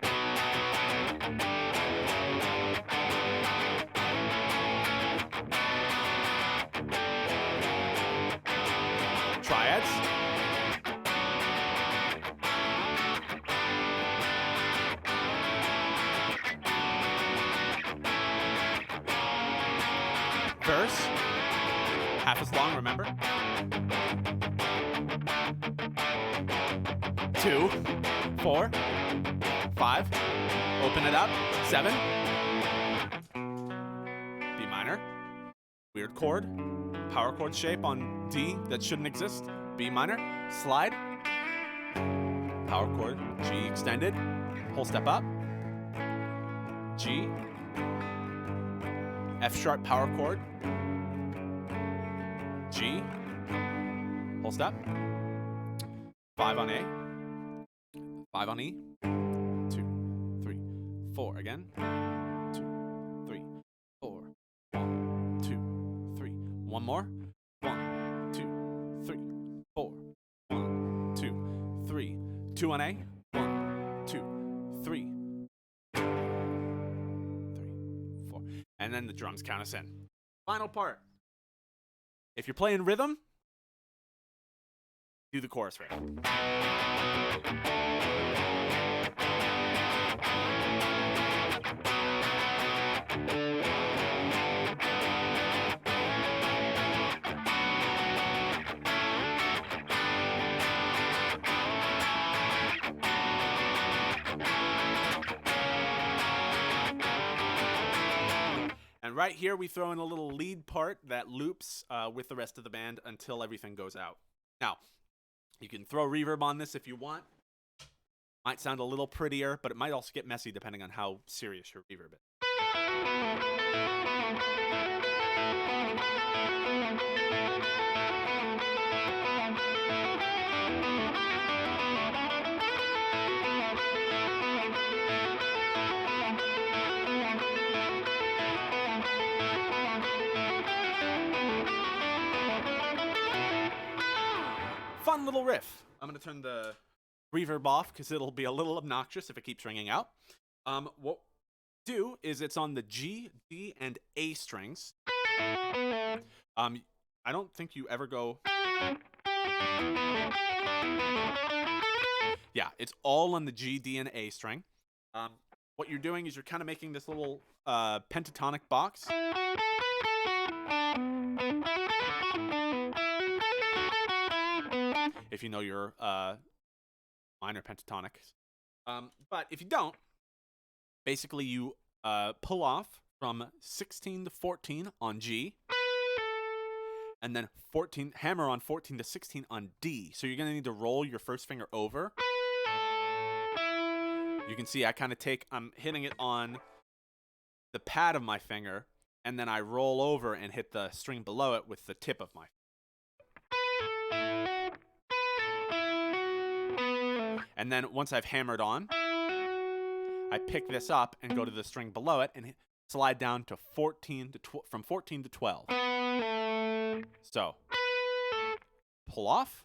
Triads. Verse. Half as long, remember? 2, 4, 5. Open it up. 7. B minor. Weird chord. Power chord shape on D that shouldn't exist. B minor. Slide. Power chord. G extended. Whole step up. G. F sharp power chord. G. Whole step. 5 on A. 5 on E. 2, 3, 4 again. 2, 3, 4. 1, 2, 3. One more. 1, 2, 3, 4. 1, 2, 3. 2 on A. 1, 2, 3. 3, 4. And then the drums count us in. Final part. If you're playing rhythm, do the chorus riff. And right here, we throw in a little lead part that loops with the rest of the band until everything goes out. Now, you can throw reverb on this if you want. Might sound a little prettier, but it might also get messy depending on how serious your reverb is. Fun little riff. I'm going to turn the reverb off because it'll be a little obnoxious if it keeps ringing out. What we'll do is it's on the G, D, and A strings. I don't think you ever go... Yeah, it's all on the G, D, and A string. What you're doing is you're kind of making this little pentatonic box. If you know your minor pentatonics. But if you don't, basically you pull off from 16 to 14 on G, and then hammer on 14 to 16 on D. So you're going to need to roll your first finger over. You can see I'm hitting it on the pad of my finger, and then I roll over and hit the string below it with the tip of my finger. And then once I've hammered on, I pick this up and go to the string below it and slide down to from 14 to 12. So, pull off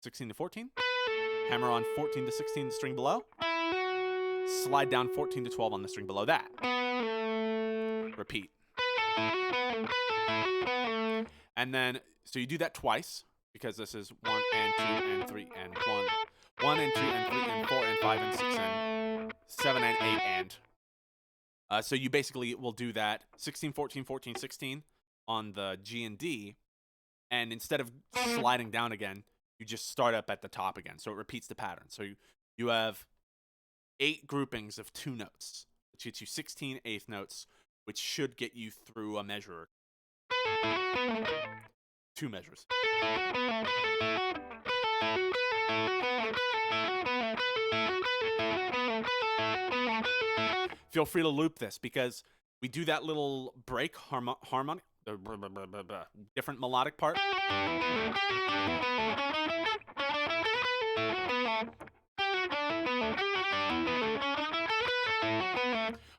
16 to 14, hammer on 14 to 16, the string below, slide down 14 to 12 on the string below that. Repeat. And then, so you do that twice, because this is 1 and 2 and 3 and 1. 1 and 2 and 3 and 4 and 5 and 6 and 7 and 8 and. So you basically will do that 16, 14, 14, 16 on the G and D, and instead of sliding down again, you just start up at the top again. So it repeats the pattern. So you have 8 groupings of 2 notes, which gets you 16 eighth notes, which should get you through a measure. 2 measures. Feel free to loop this because we do that little break harmonic, different melodic part.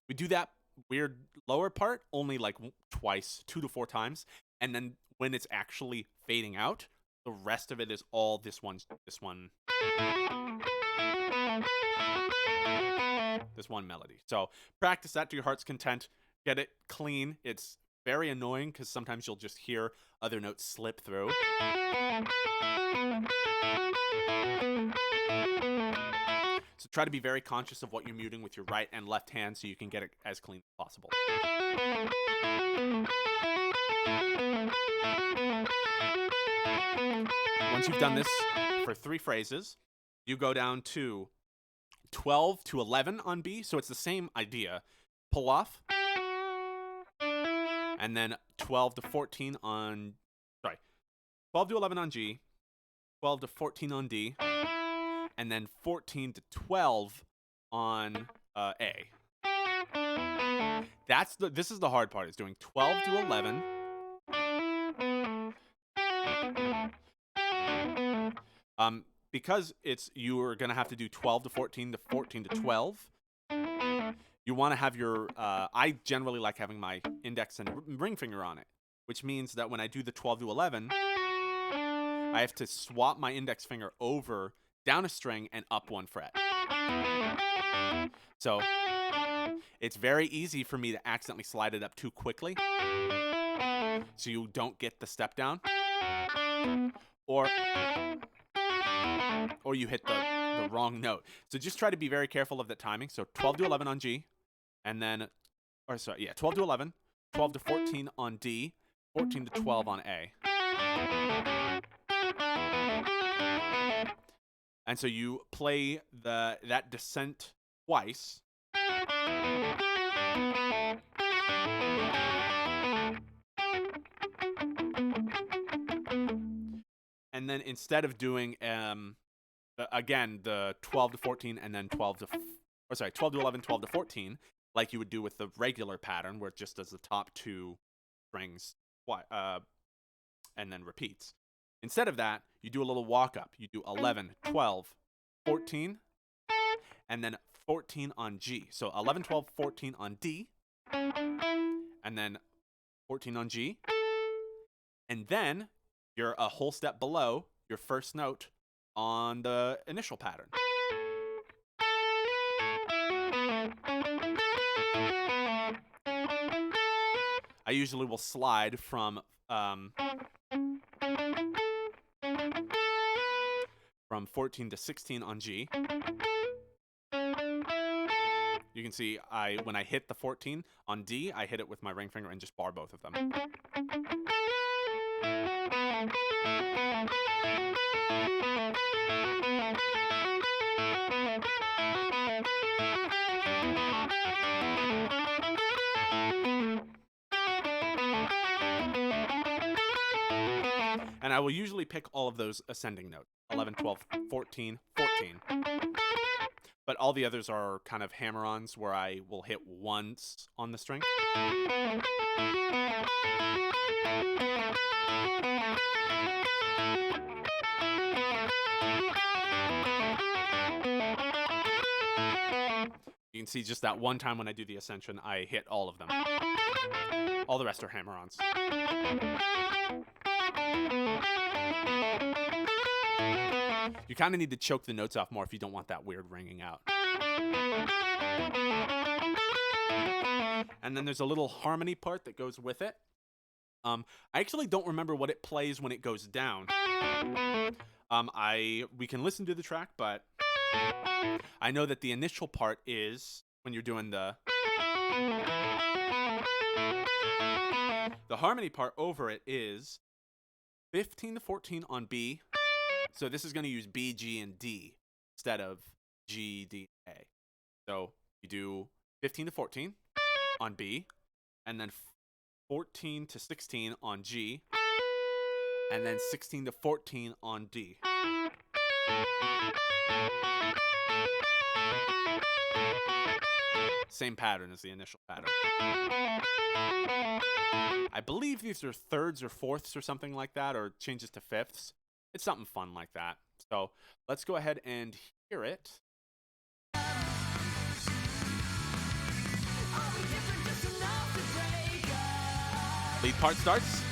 We do that weird lower part only like twice, 2 to 4 times, and then when it's actually fading out, the rest of it is all this one melody. So practice that to your heart's content. Get it clean. It's very annoying because sometimes you'll just hear other notes slip through. So try to be very conscious of what you're muting with your right and left hand so you can get it as clean as possible. Once you've done this for 3 phrases, you go down to 12 to 11 on B. So it's the same idea. Pull off. And then 12 to 14 on... 12 to 11 on G. 12 to 14 on D. And then 14 to 12 on A. This is the hard part, is doing 12 to 11. Because you're going to have to do 12 to 14 to 14 to 12. You want to have your, I generally like having my index and ring finger on it, which means that when I do the 12 to 11, I have to swap my index finger over down a string and up 1 fret. So it's very easy for me to accidentally slide it up too quickly, so you don't get the step down, or you hit the wrong note. So just try to be very careful of the timing. So 12 to 11 on G, and then, 12 to 11, 12 to 14 on D, 14 to 12 on A. And so you play that descent twice. And then instead of doing again the 12 to 14 and then 12 to 11, 12 to 14, like you would do with the regular pattern where it just does the top 2 strings and then repeats. Instead of that, you do a little walk up. You do 11, 12, 14, and then 14 on G. So 11, 12, 14 on D, and then 14 on G. And then you're a whole step below your first note on the initial pattern. I usually will slide from 14 to 16 on G. You can see when I hit the 14 on D, I hit it with my ring finger and just bar both of them. And I will usually pick all of those ascending notes. 11, 12, 14, 14. But all the others are kind of hammer-ons where I will hit once on the string. You can see just that one time when I do the ascension, I hit all of them. All the rest are hammer-ons. You kind of need to choke the notes off more if you don't want that weird ringing out. And then there's a little harmony part that goes with it. I actually don't remember what it plays when it goes down. We can listen to the track, but I know that the initial part is when you're doing the harmony part over it is 15 to 14 on B. So this is going to use B, G, and D instead of G, D, A. So you do 15 to 14 on B, and then 14 to 16 on G, and then 16 to 14 on D. Same pattern as the initial pattern. I believe these are thirds or fourths or something like that, or changes to fifths. It's something fun like that. So let's go ahead and hear it. Lead part starts.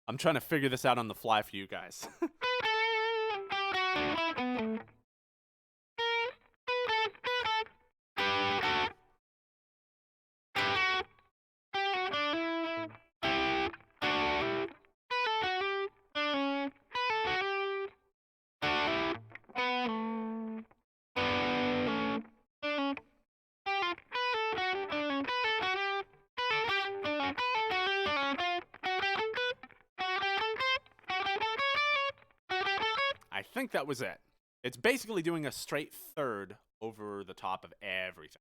I'm trying to figure this out on the fly for you guys. I think that was it. It's basically doing a straight third over the top of everything.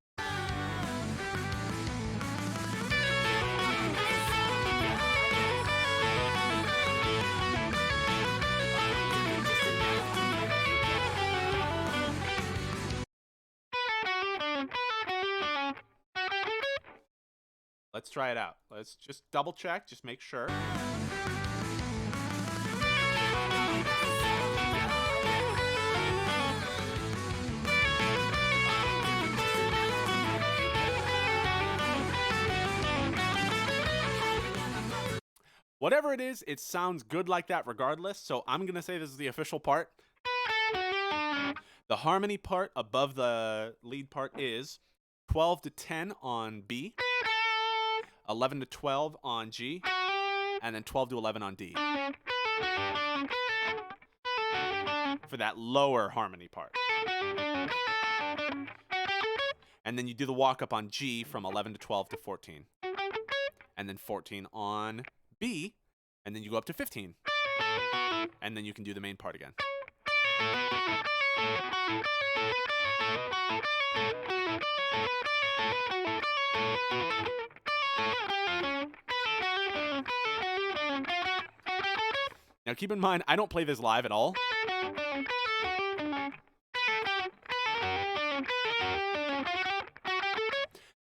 Let's try it out. Let's just double check, just make sure. Whatever it is, it sounds good like that regardless, so I'm going to say this is the official part. The harmony part above the lead part is 12 to 10 on B, 11 to 12 on G, and then 12 to 11 on D. For that lower harmony part. And then you do the walk up on G from 11 to 12 to 14. And then 14 on B, and then you go up to 15. And then you can do the main part again. Now keep in mind, I don't play this live at all.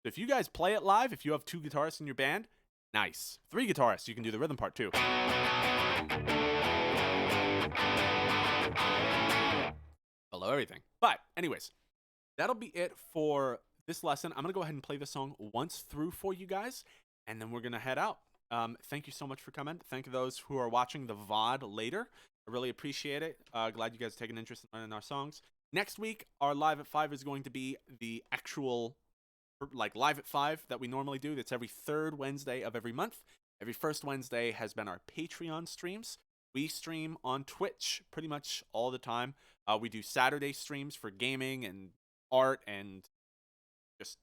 If you guys play it live, if you have 2 guitarists in your band, nice. 3 guitarists, you can do the rhythm part too. Below everything. But anyways, that'll be it for this lesson. I'm going to go ahead and play the song once through for you guys, and then we're going to head out. Thank you so much for coming. Thank those who are watching the VOD later. I really appreciate it. Glad you guys take an interest in learning our songs. Next week, our Live at 5 is going to be the actual like Live at 5 that we normally do. That's every 3rd Wednesday of every month. Every 1st Wednesday has been our Patreon streams. We stream on Twitch pretty much all the time. We do Saturday streams for gaming and art and just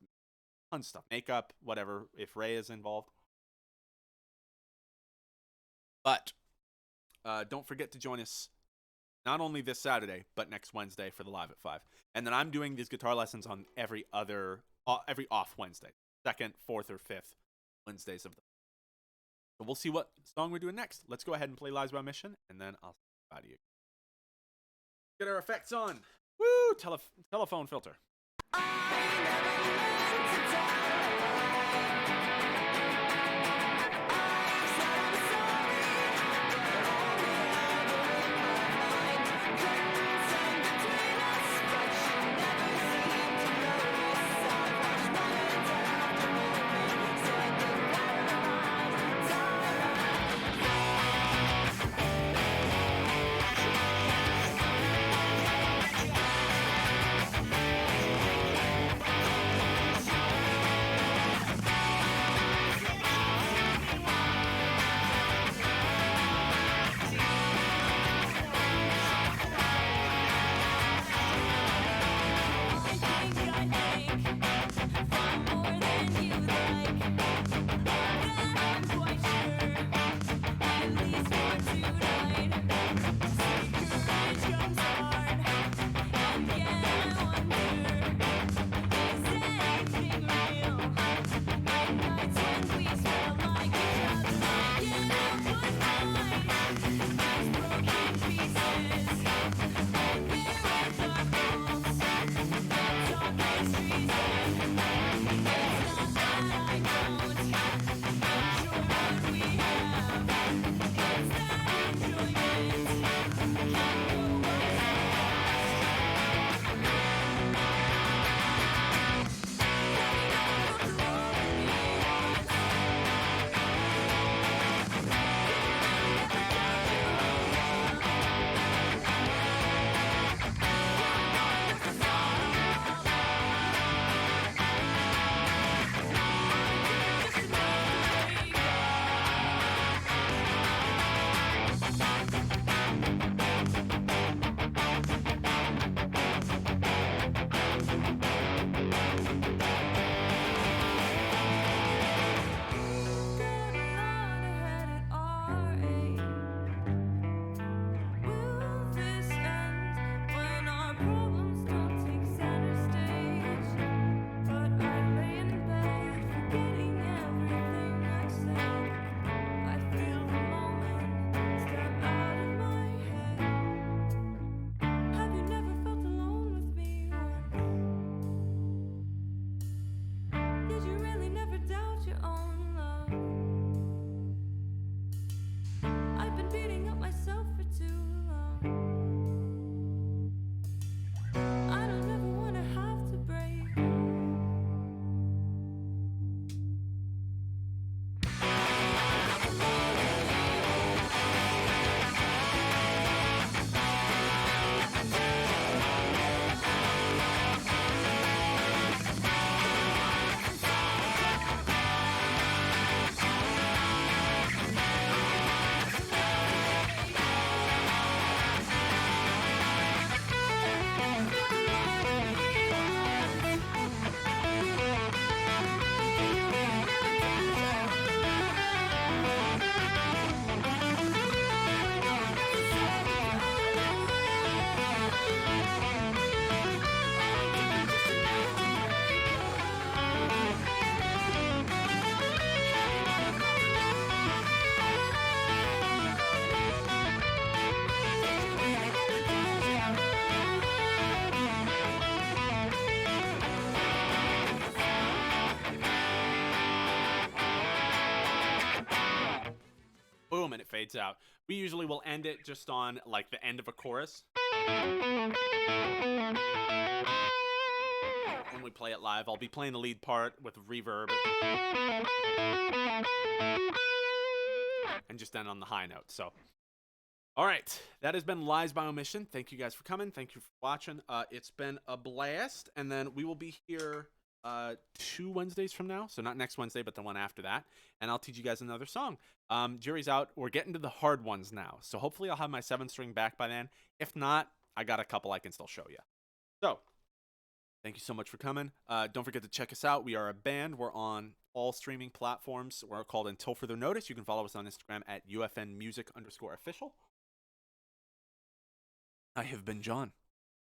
fun stuff. Makeup, whatever, if Ray is involved. But don't forget to join us not only this Saturday, but next Wednesday for the Live at 5. And then I'm doing these guitar lessons on every off Wednesday. 2nd, 4th, or 5th Wednesdays of the month. So we'll see what song we're doing next. Let's go ahead and play Lies by Omission, and then I'll see you. Get our effects on. Woo! Telephone filter. I never meant to tell a lie. fades out. We usually will end it just on like the end of a chorus. When we play it live, I'll be playing the lead part with reverb and just end on the high note. So, all right, that has been Lies by Omission. Thank you guys for coming. Thank you for watching. It's been a blast, and then we will be here 2 Wednesdays from now. So not next Wednesday, but the one after that. And I'll teach you guys another song. Jury's out. We're getting to the hard ones now. So hopefully I'll have my 7-string back by then. If not, I got a couple I can still show you. So thank you so much for coming. Don't forget to check us out. We are a band. We're on all streaming platforms. We're called Until Further Notice. You can follow us on Instagram at UFNmusic_official. I have been John.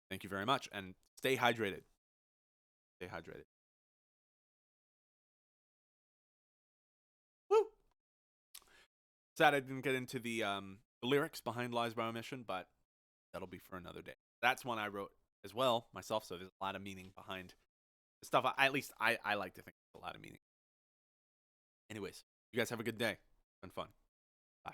Thank you very much. And stay hydrated. Stay hydrated. Woo! Sad I didn't get into the lyrics behind Lies by Omission, but that'll be for another day. That's one I wrote as well myself, so there's a lot of meaning behind the stuff. At least I like to think there's a lot of meaning. Anyways, you guys have a good day. It's been fun. Bye.